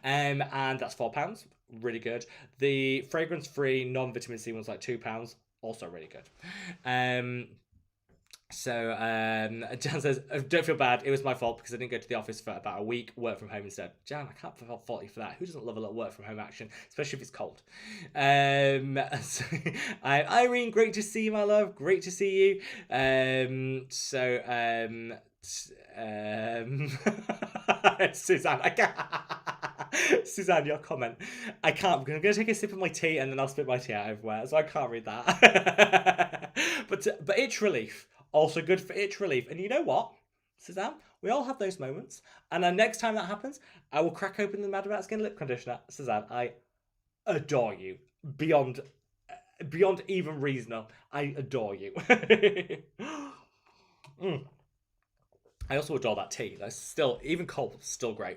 And that's £4. Really good. The fragrance-free non-vitamin C one's like £2. Also really good. Jan says, don't feel bad. It was my fault because I didn't go to the office for about a week. Work from home instead. Jan, I can't fault you for that. Who doesn't love a little work from home action, especially if it's cold? Irene, great to see you, my love. Great to see you. Suzanne, I can't. Suzanne, your comment. I can't. I'm going to take a sip of my tea and then I'll spit my tea out everywhere, so I can't read that. But itch relief, also good for itch relief. And you know what, Suzanne? We all have those moments. And then next time that happens, I will crack open the Mad About Skin lip conditioner. Suzanne, I adore you beyond even reason. I adore you. I also adore that tea. That's still, even cold, still great.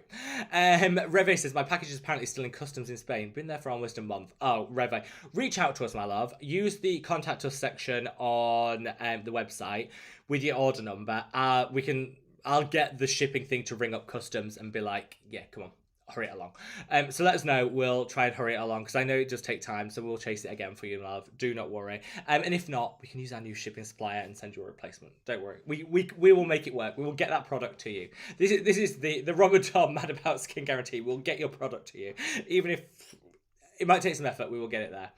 Reve says, my package is apparently still in customs in Spain. Been there for almost a month. Oh, Reve, reach out to us, my love. Use the contact us section on the website with your order number. I'll get the shipping thing to ring up customs and be like, yeah, come on. Hurry it along. So let us know. We'll try and hurry it along because I know it does take time. So we'll chase it again for you, love. Do not worry. And if not, we can use our new shipping supplier and send you a replacement. Don't worry. We will make it work. We will get that product to you. This is the Robert Tom Mad About Skin guarantee. We'll get your product to you, even if it might take some effort. We will get it there.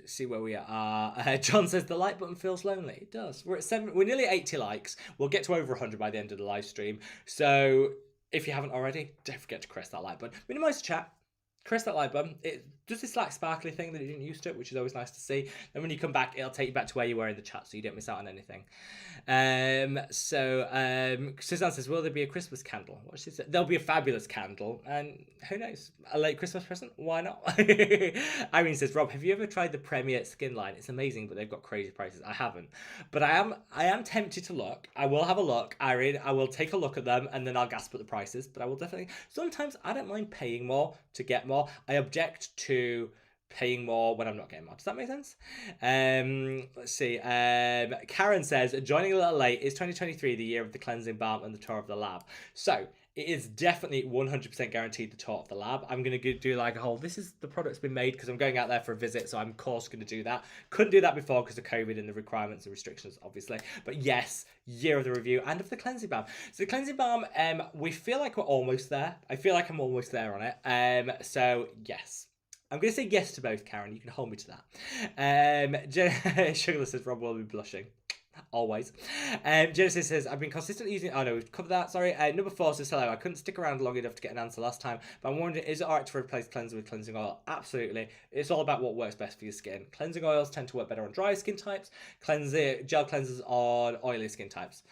See where we are. John says the like button feels lonely. It does. We're nearly 80 likes. We'll get to over 100 by the end of the live stream. So if you haven't already, don't forget to press that like button. Minimize the chat. Press that like button. It does this like sparkly thing that you didn't used to, which is always nice to see. And when you come back, it'll take you back to where you were in the chat, so you don't miss out on anything. Suzanne says, will there be a Christmas candle? What she said? There'll be a fabulous candle, and who knows? A late Christmas present? Why not? Irene says, Rob, have you ever tried the Premier Skin line? It's amazing, but they've got crazy prices. I haven't, but I am tempted to look. I will have a look, Irene. I will take a look at them, and then I'll gasp at the prices. But I will definitely. Sometimes I don't mind paying more to get more. I object to paying more when I'm not getting more. Does that make sense? Let's see. Karen says, joining a little late, is 2023 the year of the cleansing balm and the tour of the lab? So it is definitely 100% guaranteed the tour of the lab. I'm going to do like a whole, this is the product's been made because I'm going out there for a visit. So I'm of course going to do that. Couldn't do that before because of COVID and the requirements and restrictions, obviously. But yes, year of the review and of the cleansing balm. So the cleansing balm, we feel like we're almost there. I feel like I'm almost there on it. So yes. I'm going to say yes to both, Karen. You can hold me to that. Sugarless says, Rob will be blushing. Always. Genesis says, I've been consistently using... Oh, no, we've covered that. Sorry. Number 4 says, hello. I couldn't stick around long enough to get an answer last time, but I'm wondering, is it alright to replace cleanser with cleansing oil? Absolutely. It's all about what works best for your skin. Cleansing oils tend to work better on dry skin types. Gel cleansers on oily skin types.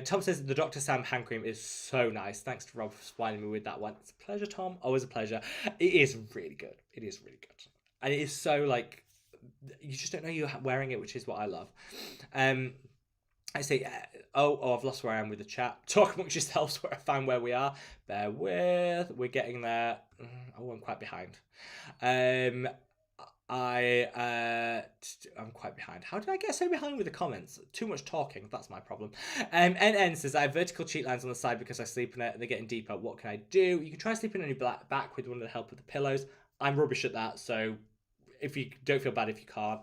Tom says, the Dr. Sam hand cream is so nice. Thanks to Rob for spoiling me with that one. It's a pleasure, Tom. Always a pleasure. It is really good. It is really good. And it is so, like... You just don't know you're wearing it, which is what I love. I say, I've lost where I am with the chat. Talk amongst yourselves where I find where we are. Bear with. We're getting there. I'm quite behind. I'm quite behind. How did I get so behind with the comments? Too much talking. That's my problem. NN says, I have vertical cheek lines on the side because I sleep in it and they're getting deeper. What can I do? You can try sleeping on your back with one of the help of the pillows. I'm rubbish at that, so... If you don't feel bad if you can't.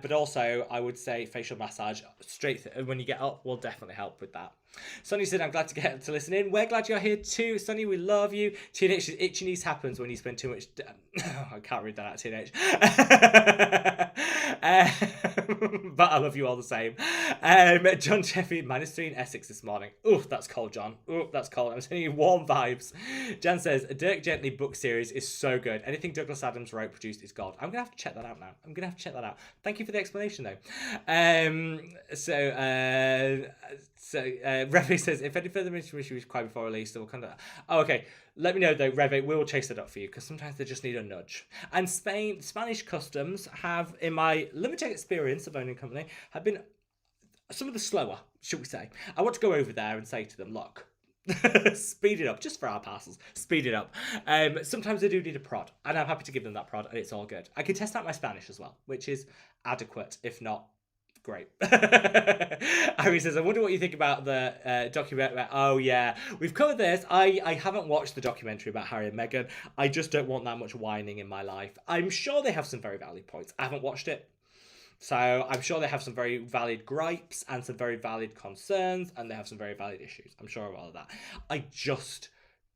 But also, I would say facial massage straight when you get up will definitely help with that. Sonny said, I'm glad to get to listen in. We're glad you're here too. Sonny, we love you. TNH's itchiness happens when you spend too much... I can't read that out, TNH. But I love you all the same. John Sheffield, -3 in Essex this morning. Oof, that's cold, John. Oof, that's cold. I'm sending you warm vibes. Jan says, a Dirk Gently book series is so good. Anything Douglas Adams wrote, produced is gold. I'm going to have to check that out now. Thank you for the explanation, though. Reve says, if any further information is required before release, then we'll contact... Oh, okay. Let me know, though, Reve. We will chase that up for you, because sometimes they just need a nudge. And Spanish customs have, in my limited experience of owning a company, have been some of the slower, should we say. I want to go over there and say to them, look, speed it up, just for our parcels. Speed it up. Sometimes they do need a prod, and I'm happy to give them that prod, and it's all good. I can test out my Spanish as well, which is adequate, if not great. Harry says, I wonder what you think about the documentary. Oh, yeah. We've covered this. I haven't watched the documentary about Harry and Meghan. I just don't want that much whining in my life. I'm sure they have some very valid points. I haven't watched it. So I'm sure they have some very valid gripes and some very valid concerns, and they have some very valid issues. I'm sure of all of that. I just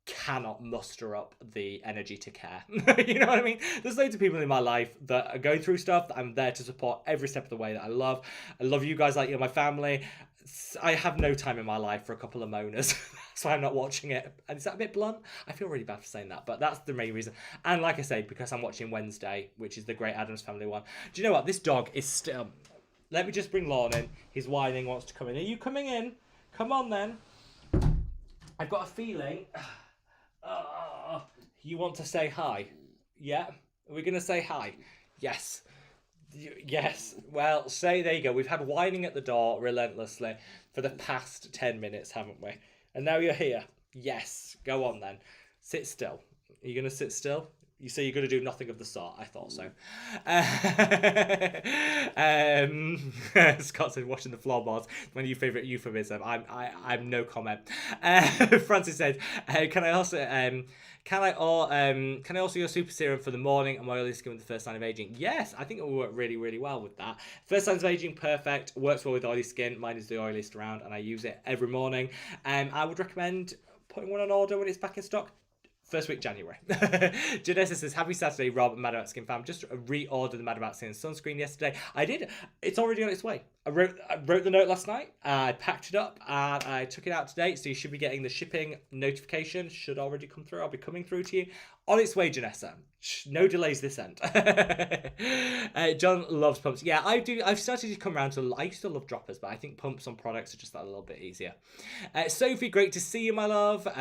cannot muster up the energy to care. You know what I mean? There's loads of people in my life that are going through stuff that I'm there to support every step of the way that I love. I love you guys like you're my family. I have no time in my life for a couple of moaners. That's why I'm not watching it. And is that a bit blunt? I feel really bad for saying that, but that's the main reason. And like I say, because I'm watching Wednesday, which is the Great Addams Family one. Do you know what? This dog is still... Let me just bring Lorne in. He's whining, wants to come in. Are you coming in? Come on then. I've got a feeling... you want to say hi? Yeah? Are we going to say hi? Yes. Yes. Well, there you go. We've had whining at the door relentlessly for the past 10 minutes, haven't we? And now you're here. Yes. Go on then. Sit still. Are you going to sit still? You say you're going to do nothing of the sort. I thought so. Scott said, watching the floorboards. One of your favourite euphemism. I'm no comment. Francis said, can I also your super serum for the morning and my oily skin with the first sign of aging? Yes, I think it will work really, really well with that. First signs of aging, perfect. Works well with oily skin. Mine is the oiliest around, and I use it every morning. I would recommend putting one on order when it's back in stock. First week January. Janessa says, happy Saturday, Rob and Mad About Skin fam. Just reordered the Mad About Skin sunscreen yesterday. I did. It's already on its way. I wrote the note last night. I packed it up and I took it out today. So you should be getting the shipping notification. Should already come through. I'll be coming through to you. On its way, Janessa. No delays this end. John loves pumps. Yeah, I do. I've started to come around to... I used to love droppers, but I think pumps on products are just a little bit easier. Sophie, great to see you, my love. See,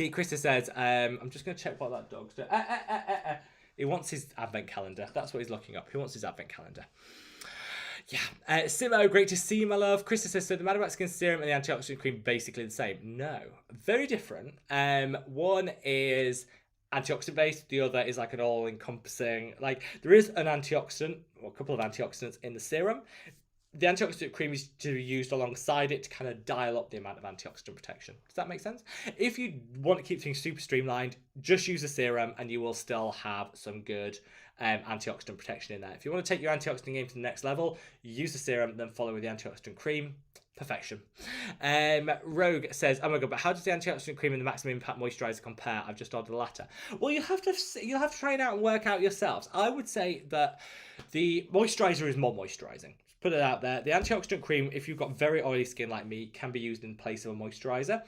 Krista says, I'm just going to check what that dog's doing. He wants his advent calendar. That's what he's looking up. He wants his advent calendar. Yeah. Simo, great to see you, my love. Krista says, so the Mad About Skin serum and the antioxidant cream basically the same? No. Very different. One is antioxidant based. The other is like an all-encompassing... Like, there is an antioxidant, or a couple of antioxidants in the serum. The antioxidant cream is to be used alongside it to kind of dial up the amount of antioxidant protection. Does that make sense? If you want to keep things super streamlined, just use the serum and you will still have some good antioxidant protection in there. If you want to take your antioxidant game to the next level, use the serum, then follow with the antioxidant cream. Perfection. Rogue says, "Oh my god, but how does the antioxidant cream and the maximum impact moisturizer compare? I've just ordered the latter." Well, you'll have to try it out and work out yourselves. I would say that the moisturizer is more moisturizing. Just put it out there. The antioxidant cream, if you've got very oily skin like me, can be used in place of a moisturizer.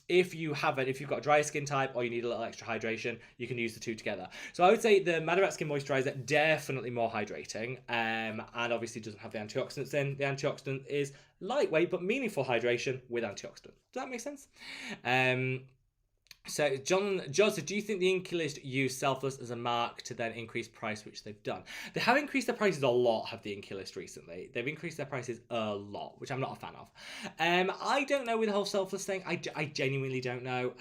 If you've got a dry skin type or you need a little extra hydration, you can use the two together. So I would say the Madabat Skin Moisturizer, definitely more hydrating, and obviously doesn't have the antioxidants in. The antioxidant is lightweight but meaningful hydration with antioxidant. Does that make sense? So John said, do you think the Inculist use Selfless as a mark to then increase price, which they've done? They have increased their prices a lot, have the Inculist recently. They've increased their prices a lot, which I'm not a fan of. I don't know with the whole Selfless thing. I genuinely don't know.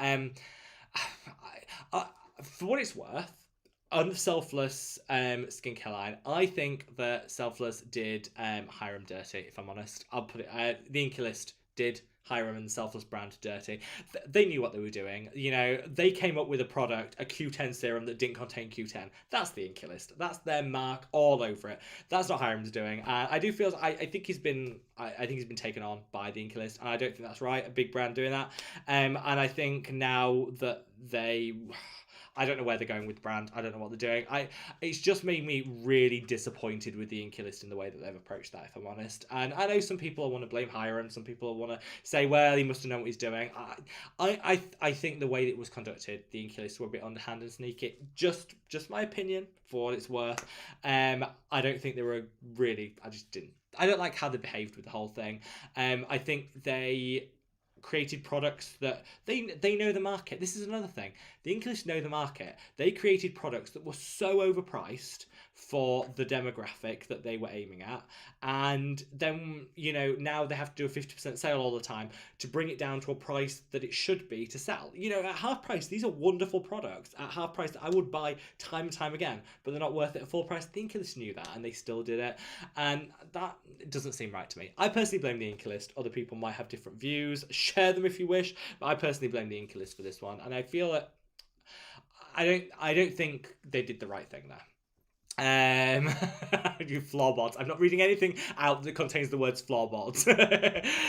For what it's worth, on the Selfless skincare line, I think that Selfless did Hiram dirty, if I'm honest. I'll put it, the Inculist did Hiram and the Selfless brand dirty. They knew what they were doing. You know, they came up with a product, a Q10 serum that didn't contain Q10. That's the Inculist. That's their mark all over it. That's not Hiram's doing. I do feel I think he's been taken on by the Inculist, and I don't think that's right. A big brand doing that. And I think now that I don't know where they're going with the brand. I don't know what they're doing. It's just made me really disappointed with the Inculist in the way that they've approached that, if I'm honest. And I know some people want to blame Hiram. Some people want to say, well, he must have known what he's doing. I think the way that it was conducted, the Inculist were a bit underhand and sneaky. Just my opinion, for what it's worth. I don't think they were really. I just didn't. I don't like how they behaved with the whole thing. I think they created products that they know the market. This is another thing. The English know the market. They created products that were so overpriced for the demographic that they were aiming at, and then now they have to do a 50% sale all the time to bring it down to a price that it should be to sell. At half price, these are wonderful products at half price that I would buy time and time again, but they're not worth it at full price. The Inculist knew that, and they still did it, and that doesn't seem right to me. I personally blame the Inculist. Other people might have different views. Share them if you wish, but I personally blame the Inculist for this one, and I feel that I don't think they did the right thing there. You floorboards. I'm not reading anything out that contains the words floorboards.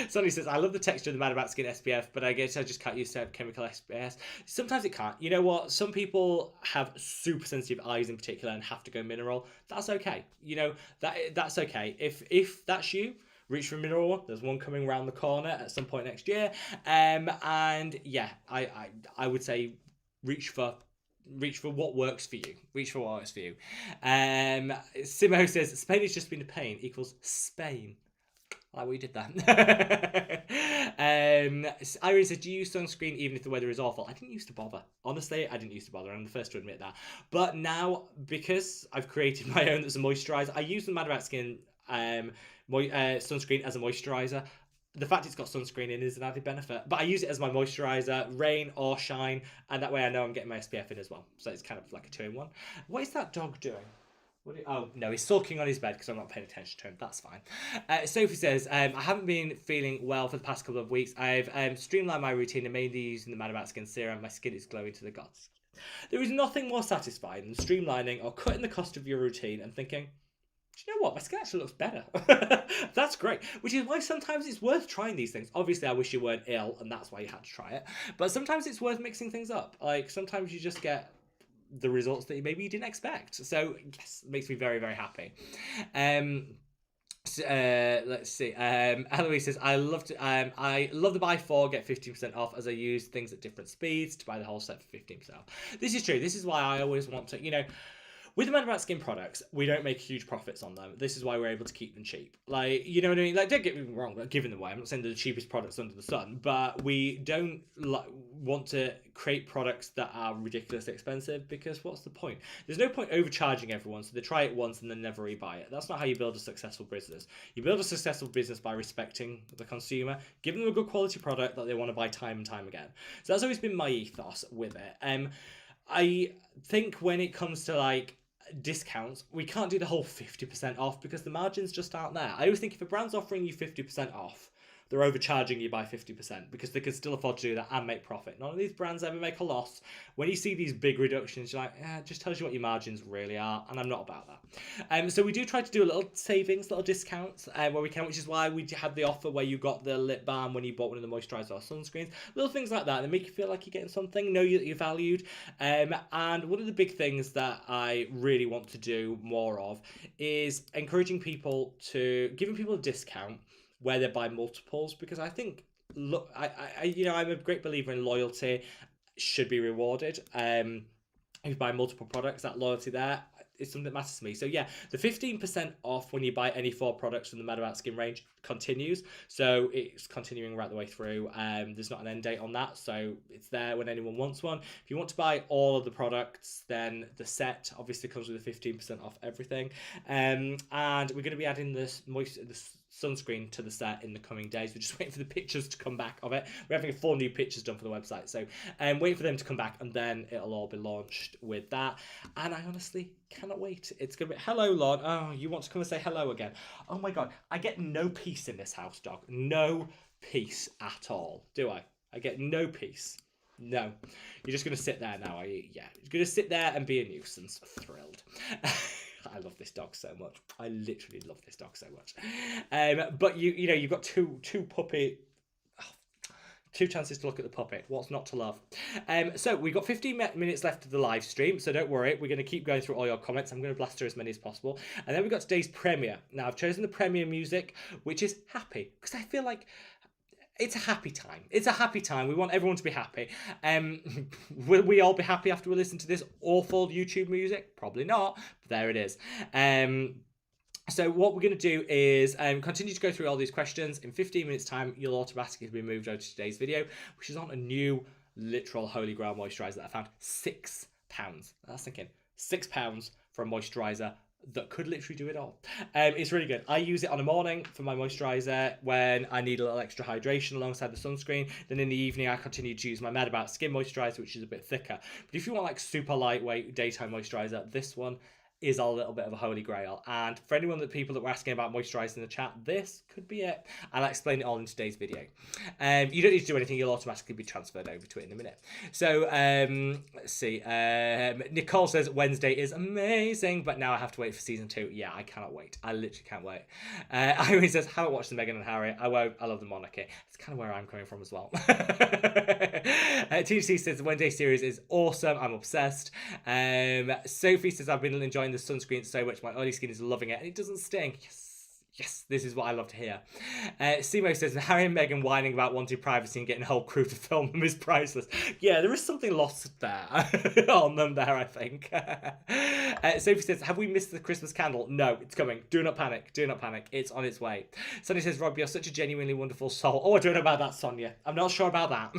Sonny says, I love the texture of the Madabat Skin SPF, but I guess I just can't use chemical SPS. Sometimes it can't. You know what? Some people have super sensitive eyes in particular and have to go mineral. That's okay. That's okay. If that's you, reach for a mineral one. There's one coming around the corner at some point next year. And yeah, I would say reach for what works for you. Simo says, Spain has just been a pain equals Spain. Like we did that. Irene says, do you use sunscreen even if the weather is awful? I didn't used to bother. Honestly, I didn't used to bother. I'm the first to admit that. But now, because I've created my own that's a moisturizer, I use the Madabat Skin sunscreen as a moisturizer. The fact it's got sunscreen in is an added benefit, but I use it as my moisturizer, rain or shine, and that way I know I'm getting my SPF in as well. So it's kind of like a 2-in-1. What is that dog doing? Oh, no, he's sulking on his bed because I'm not paying attention to him. That's fine. Sophie says, I haven't been feeling well for the past couple of weeks. I've streamlined my routine and mainly using the Madabat Skin Serum. My skin is glowing to the gods. There is nothing more satisfying than streamlining or cutting the cost of your routine and thinking, do you know what? My skin actually looks better. That's great. Which is why sometimes it's worth trying these things. Obviously, I wish you weren't ill, and that's why you had to try it. But sometimes it's worth mixing things up. Like, sometimes you just get the results that maybe you didn't expect. So, yes, it makes me very, very happy. Let's see. Eloise says, I love the buy 4, get 15% off as I use things at different speeds to buy the whole set for 15% off. This is true. This is why I always want to, with the Madabat Skin products, we don't make huge profits on them. This is why we're able to keep them cheap. Like, you know what I mean? Like, don't get me wrong, like, giving them away. I'm not saying they're the cheapest products under the sun, but we don't want to create products that are ridiculously expensive because what's the point? There's no point overcharging everyone so they try it once and then never rebuy it. That's not how you build a successful business. You build a successful business by respecting the consumer, giving them a good quality product that they want to buy time and time again. So that's always been my ethos with it. I think when it comes to like discounts, we can't do the whole 50% off because the margins just aren't there. I always think if a brand's offering you 50% off they're overcharging you by 50% because they can still afford to do that and make profit. None of these brands ever make a loss. When you see these big reductions, you're like, it just tells you what your margins really are, and I'm not about that. So we do try to do a little savings, little discounts where we can, which is why we had the offer where you got the lip balm when you bought one of the moisturiser or sunscreens. Little things like that make you feel like you're getting something, know that you're valued. And one of the big things that I really want to do more of is encouraging people to giving people a discount where they buy multiples, because I think, look, I'm a great believer in loyalty should be rewarded. If you buy multiple products, that loyalty there is something that matters to me. So yeah, the 15% off when you buy any 4 products from the Mad About Skin range continues. So it's continuing right the way through. There's not an end date on that, so it's there when anyone wants one. If you want to buy all of the products, then the set obviously comes with a 15% off everything. And we're going to be adding this sunscreen to the set in the coming days. We're just waiting for the pictures to come back of it. We're having 4 new pictures done for the website, so waiting for them to come back, and then it'll all be launched with that. And I honestly cannot wait. It's gonna be hello, Lon. Oh, you want to come and say hello again? Oh my god, I get no peace in this house, dog. No peace at all, do I? I get no peace. No, you're just gonna sit there now, are you? Yeah, you're gonna sit there and be a nuisance. Thrilled. I love this dog so much. I literally love this dog so much. But you've got two chances to look at the puppet. What's not to love? So we've got 15 minutes left of the live stream, so don't worry. We're going to keep going through all your comments. I'm going to blast through as many as possible. And then we've got today's premiere. Now, I've chosen the premiere music, which is happy, because I feel like it's a happy time. It's a happy time. We want everyone to be happy. Will we all be happy after we listen to this awful YouTube music? Probably not, but there it is. So what we're going to do is continue to go through all these questions. In 15 minutes time, you'll automatically be moved over to today's video, which is on a new literal holy grail moisturiser that I found. £6. That's thinking £6 for a moisturiser that could literally do it all. It's really good. I use it on a morning for my moisturiser when I need a little extra hydration alongside the sunscreen. Then in the evening, I continue to use my Mad About Skin moisturiser, which is a bit thicker. But if you want like super lightweight daytime moisturiser, this one is a little bit of a holy grail. And for people that were asking about moisturising in the chat, this could be it. I'll explain it all in today's video. You don't need to do anything, you'll automatically be transferred over to it in a minute. So let's see. Nicole says Wednesday is amazing, but now I have to wait for season 2. Yeah, I cannot wait. I literally can't wait. Irene says, haven't watched the Meghan and Harry. I won't. I love the monarchy. It's kind of where I'm coming from as well. TC says the Wednesday series is awesome. I'm obsessed. Sophie says I've been enjoying the sunscreen so much. My oily skin is loving it, and it doesn't sting. Yes, this is what I love to hear. Simo says Harry and Meghan whining about wanting privacy and getting a whole crew to film them is priceless. Yeah, there is something lost there on them there, I think. Sophie says, have we missed the Christmas candle? No, it's coming. Do not panic. Do not panic. It's on its way. Sonny says, Rob, you're such a genuinely wonderful soul. Oh, I don't know about that, Sonia. I'm not sure about that.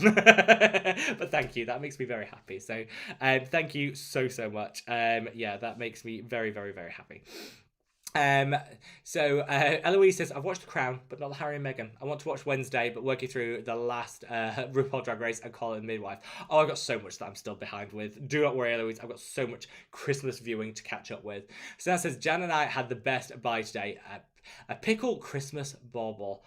But thank you. That makes me very happy. So thank you so much. Yeah, that makes me very, very, very happy. Eloise says, I've watched The Crown, but not the Harry and Meghan. I want to watch Wednesday, but working through the last RuPaul Drag Race and Call It the Midwife. Oh, I've got so much that I'm still behind with. Do not worry, Eloise. I've got so much Christmas viewing to catch up with. So that says, Jan and I had the best buy today. A pickle Christmas bauble.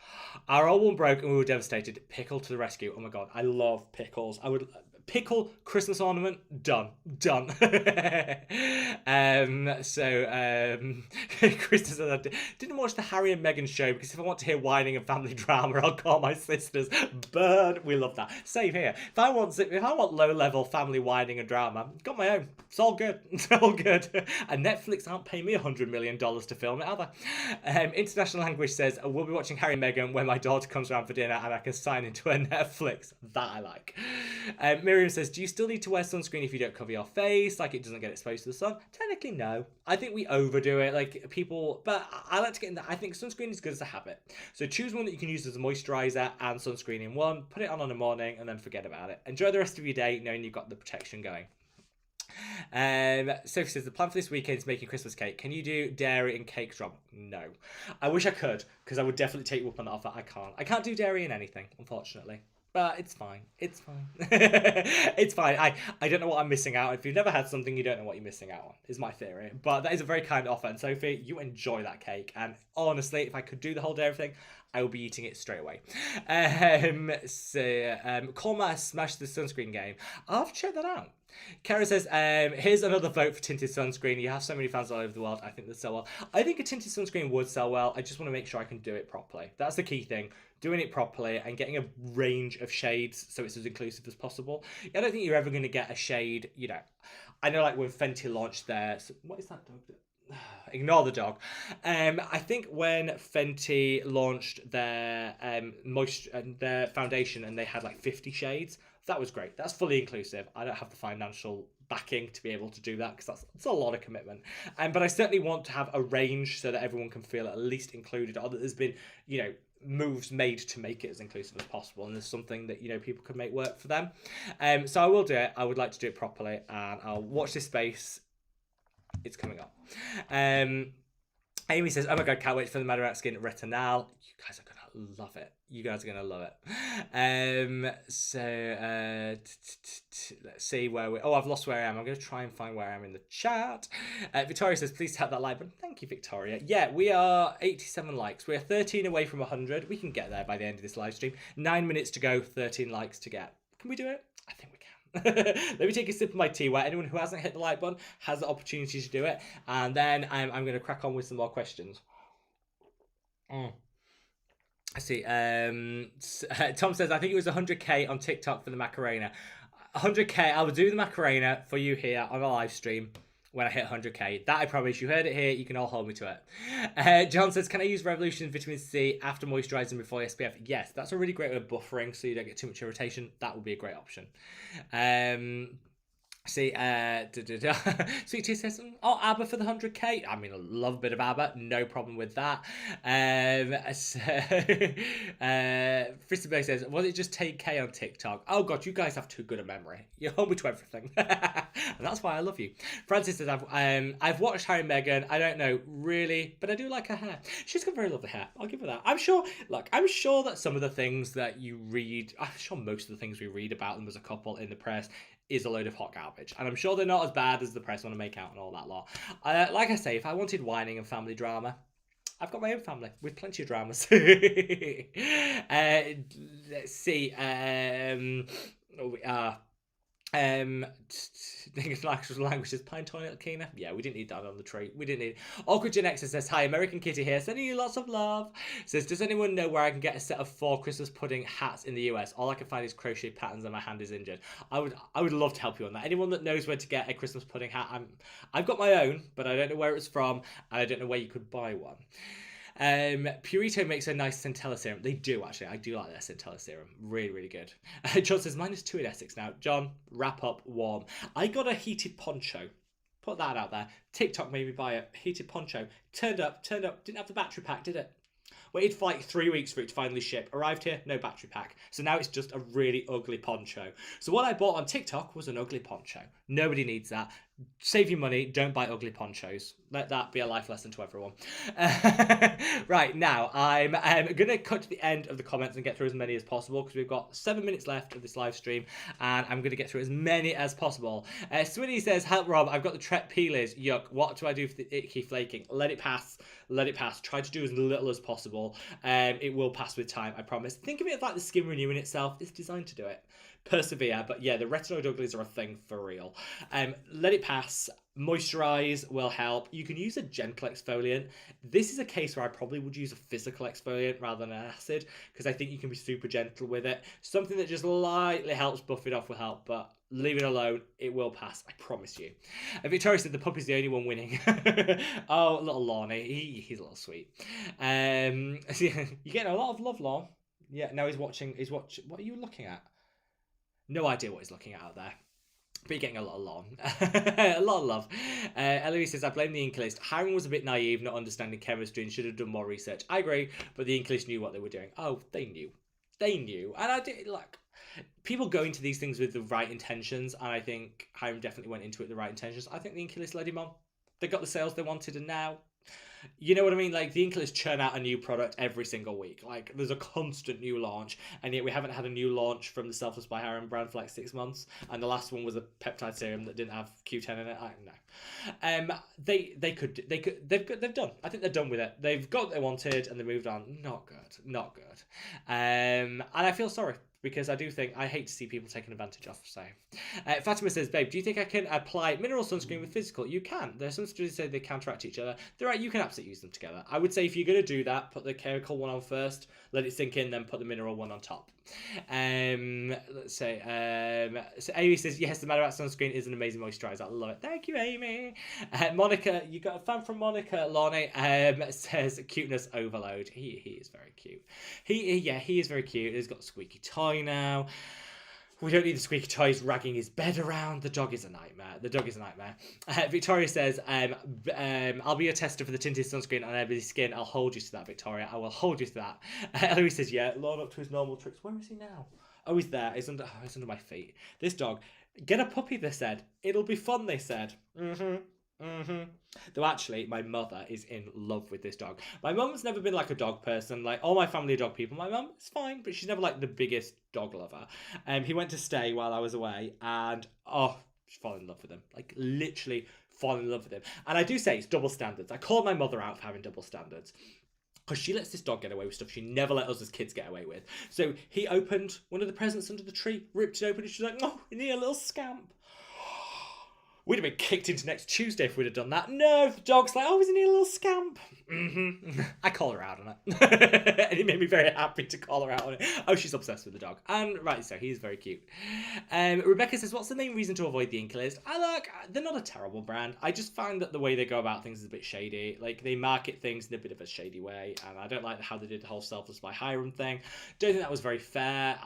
Our old one broke and we were devastated. Pickle to the rescue. Oh my god, I love pickles. I would... Pickle Christmas ornament, done. Krista says I didn't watch the Harry and Meghan show because if I want to hear whining and family drama, I'll call my sisters. Burn. We love that. Same here. If I want low level family whining and drama, got my own. It's all good. It's all good. And Netflix aren't paying me $100 million to film it, are they? International Language says we'll be watching Harry and Meghan when my daughter comes around for dinner and I can sign into her Netflix. That I like. Miriam says, do you still need to wear sunscreen if you don't cover your face, like it doesn't get exposed to the sun? Technically, no. I think we overdo it, like people, but I like to get in that. I think sunscreen is good as a habit. So choose one that you can use as a moisturiser and sunscreen in one, put it on a morning, and then forget about it. Enjoy the rest of your day knowing you've got the protection going. Sophie says, the plan for this weekend is making Christmas cake. Can you do dairy and cake drop? No. I wish I could, because I would definitely take you up on that offer. I can't do dairy in anything, unfortunately. But it's fine. It's fine. It's fine. I don't know what I'm missing out. If you've never had something, you don't know what you're missing out on, is my theory. But that is a very kind offer. And Sophie, you enjoy that cake. And honestly, if I could do the whole day everything, I will be eating it straight away. Colma smashed the sunscreen game. I'll have to check that out. Kara says, here's another vote for tinted sunscreen. You have so many fans all over the world. I think they sell well. I think a tinted sunscreen would sell well. I just want to make sure I can do it properly. That's the key thing. Doing it properly and getting a range of shades so it's as inclusive as possible. I don't think you're ever going to get a shade, you know. I know like when Fenty launched their... What is that dog? Ignore the dog. I think when Fenty launched their their foundation and they had like 50 shades, that was great. That's fully inclusive. I don't have the financial backing to be able to do that because that's a lot of commitment. But I certainly want to have a range so that everyone can feel at least included, or that there's been, you know, moves made to make it as inclusive as possible, and there's something that, you know, people can make work for them. So I will do it. I would like to do it properly, and I'll watch this space. It's coming up. Amy says, oh my god, can't wait for the Madarac Skin Retinal. You guys are gonna love it. You guys are gonna love it. Let's see where we... Oh, I've lost where I am. I'm gonna try and find where I am in the chat. Victoria says, please tap that like button. Thank you, Victoria. Yeah, we are 87 likes. We're 13 away from 100. We can get there by the end of this live stream. 9 minutes to go, 13 likes to get. Can we do it? I think we can. Let me take a sip of my tea where anyone who hasn't hit the like button has the opportunity to do it, and then I'm going to crack on with some more questions. I see. Tom says, I think it was 100k on TikTok for the Macarena. 100k, I will do the Macarena for you here on a live stream when I hit 100k. That I promise. You heard it here. You can all hold me to it. John says, can I use Revolution Vitamin C after moisturising before SPF? Yes, that's a really great way of buffering so you don't get too much irritation. That would be a great option. See, Sweet Tea says, oh, ABBA for the 100k. I mean, I love a bit of ABBA. No problem with that. Fristy Bay says, was it just 10k on TikTok? Oh, God, you guys have too good a memory. You hold me to everything. And that's why I love you. Francis says, I've watched Harry and Meghan. I don't know, really, but I do like her hair. She's got very lovely hair. I'll give her that. I'm sure that some of the things that you read, I'm sure most of the things we read about them as a couple in the press is a load of hot garbage, and I'm sure they're not as bad as the press want to make out and all that lot. Like I say, if I wanted whining and family drama, I've got my own family with plenty of dramas. Let's see. Languages, pine toilet cleaner. Yeah, we didn't need that on the tree. We didn't need. Awkward Gen X says, hi, American Kitty here, sending you lots of love. Says, does anyone know where I can get a set of 4 Christmas pudding hats in the US? All I can find is crochet patterns and my hand is injured. I would love to help you on that. Anyone that knows where to get a Christmas pudding hat, I've got my own, but I don't know where it's from, and I don't know where you could buy one. Purito makes a nice centella serum. They do, actually. I do like their centella serum. Really, really good. John says, -2 in Essex now. John, wrap up warm. I got a heated poncho. Put that out there. TikTok made me buy a heated poncho. Turned up. Didn't have the battery pack, did it? Waited for like 3 weeks for it to finally ship. Arrived here, no battery pack. So now it's just a really ugly poncho. So what I bought on TikTok was an ugly poncho. Nobody needs that. Save your money, don't buy ugly ponchos. Let that be a life lesson to everyone. Right, now I'm going to cut to the end of the comments and get through as many as possible because we've got 7 minutes left of this live stream and I'm going to get through as many as possible. Swinny says, help Rob, I've got the Tret peelers. Yuck, what do I do for the icky flaking? Let it pass. Let it pass. Try to do as little as possible. It will pass with time, I promise. Think of it like the skin renewing itself. It's designed to do it. Persevere, but yeah, the retinoid uglies are a thing for real. Let it pass. Moisturize will help. You can use a gentle exfoliant. This is a case where I probably would use a physical exfoliant rather than an acid because I think you can be super gentle with it. Something that just lightly helps buff it off will help, but leave it alone, it will pass, I promise you. Victoria said the puppy's the only one winning. Oh, little Lorne, he's a little sweet. You're getting a lot of love, Lorne. Yeah, now he's watching. What are you looking at? No idea what he's looking at out there. But you're getting a lot of lawn. A lot of love. Eloise says, I blame the Ink list. Hiring was a bit naive, not understanding chemistry, and should have done more research. I agree, but the Ink list knew what they were doing. Oh, they knew. They knew. And I did, like, people go into these things with the right intentions, and I think Hiram definitely went into it with the right intentions. I think the Ink list led him on. They got the sales they wanted, and now You know what I mean? Like, the Inkles churn out a new product every single week. Like, there's a constant new launch, and yet we haven't had a new launch from the Selfless by Harem brand for like 6 months. And the last one was a peptide serum that didn't have Q10 in it. I don't know. They've done. I think they're done with it. They've got what they wanted, and they moved on. Not good. And I feel sorry, because I do think I hate to see people taking advantage of. So, Fatima says, babe, do you think I can apply mineral sunscreen with physical? You can. There's some studies say they counteract each other. They're right. You can absolutely use them together. I would say if you're going to do that, put the chemical one on first, let it sink in, then put the mineral one on top. Let's say, so Amy says, yes, the Matter sunscreen is an amazing moisturizer. I love it. Thank you, Amy. Monica, you got a fan from Monica. Lonnie says, cuteness overload. He is very cute. He is very cute. He's got a squeaky toy now. We don't need the squeaky toys ragging his bed around. The dog is a nightmare. Victoria says, I'll be your tester for the tinted sunscreen on everybody's skin. I'll hold you to that, Victoria. I will hold you to that. Eloise says, yeah, Lord up to his normal tricks. Where is he now? Oh, he's there. He's under my feet. This dog. Get a puppy, they said. It'll be fun, they said. Though actually, my mother is in love with this dog. My mum's never been like a dog person. Like, all my family are dog people. My mum is fine, but she's never like the biggest dog lover. He went to stay while I was away, and she fell in love with him. Like, literally fall in love with him. And I do say it's double standards. I called my mother out for having double standards, because she lets this dog get away with stuff she never let us as kids get away with. So he opened one of the presents under the tree, ripped it open, and she's like, oh, you need a little scamp. We'd have been kicked into next Tuesday if we'd have done that. No, the dog's like, oh, isn't he a little scamp? I call her out on it. And it made me very happy to call her out on it. Oh, she's obsessed with the dog. And right, so he's very cute. Rebecca says, what's the main reason to avoid the Inkles? Look, they're not a terrible brand. I just find that the way they go about things is a bit shady. Like, they market things in a bit of a shady way. And I don't like how they did the whole Selfless by Hiram thing. Don't think that was very fair.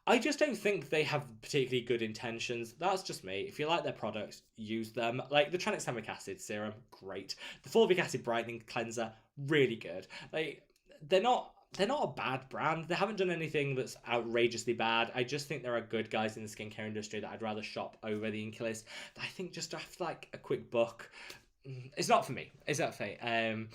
I just don't think they have particularly good intentions. That's just me. If you like their products, use them. Like the tranexamic acid serum, great. The fulvic acid brightening cleanser, really good. Like, they're not a bad brand. They haven't done anything that's outrageously bad. I just think there are good guys in the skincare industry that I'd rather shop over the Inkles. I think just after like a quick buck, it's not for me. It's not for me.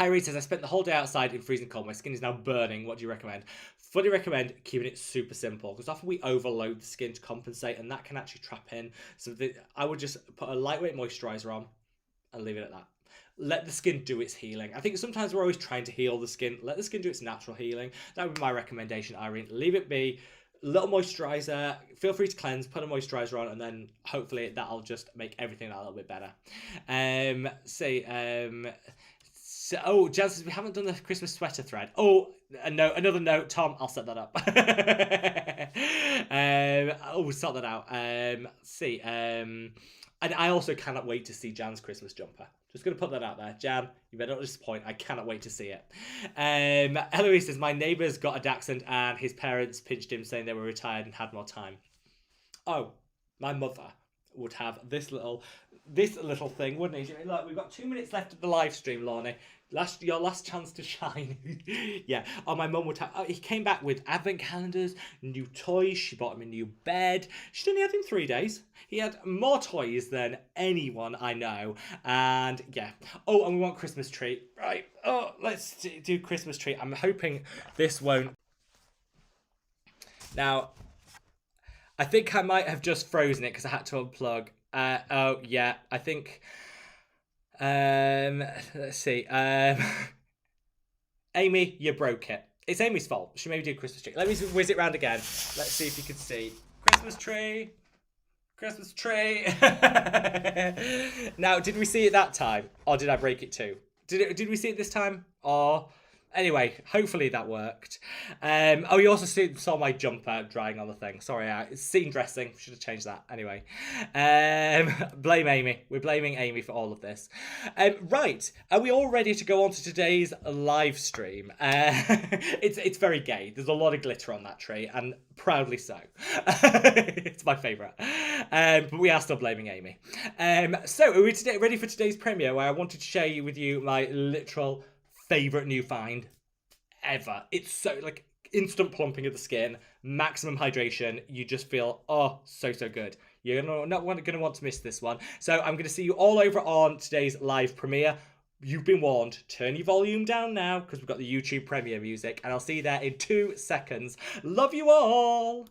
Irene says, I spent the whole day outside in freezing cold. My skin is now burning. What do you recommend? Fully recommend keeping it super simple, because often we overload the skin to compensate, and that can actually trap in. So I would just put a lightweight moisturizer on and leave it at that. Let the skin do its healing. I think sometimes we're always trying to heal the skin. Let the skin do its natural healing. That would be my recommendation, Irene. Leave it be. Little moisturizer. Feel free to cleanse. Put a moisturizer on, and then hopefully that'll just make everything a little bit better. Oh, Jazz says we haven't done the Christmas sweater thread. Oh, no, another note, Tom. I'll set that up. We'll sort that out. And I also cannot wait to see Jan's Christmas jumper. Just going to put that out there. Jan, you better not disappoint. I cannot wait to see it. Eloise says, my neighbour's got a dachshund and his parents pinched him saying they were retired and had more time. Oh, my mother would have this little thing, wouldn't he? Look, we've got 2 minutes left of the live stream, Lorne. Your last chance to shine. Yeah. Oh, my mum would have. Oh, he came back with advent calendars, new toys. She bought him a new bed. She'd only had him 3 days. He had more toys than anyone I know. And yeah. Oh, and we want Christmas tree. Right. Oh, let's do Christmas tree. I'm hoping this won't. Now, I think I might have just frozen it because I had to unplug. Oh yeah, I think. Let's see. Amy, you broke it. It's Amy's fault. She maybe do Christmas tree. Let me whiz it round again. Let's see if you can see. Christmas tree. Christmas tree. Now, did we see it that time, or did I break it too? Did we see it this time, or? Anyway, hopefully that worked. Oh, you also saw my jumper drying on the thing. Sorry, it's scene dressing. Should have changed that. Anyway, blame Amy. We're blaming Amy for all of this. Right, are we all ready to go on to today's live stream? It's very gay. There's a lot of glitter on that tree, and proudly so. It's my favourite. But we are still blaming Amy. So, are we ready for today's premiere, where I wanted to share with you my literal favourite new find ever. It's so like instant plumping of the skin, maximum hydration. You just feel so good. You're not going to want to miss this one. So I'm going to see you all over on today's live premiere. you've been warned. Turn your volume down now because we've got the YouTube Premiere music, and I'll see you there in 2 seconds. Love you all.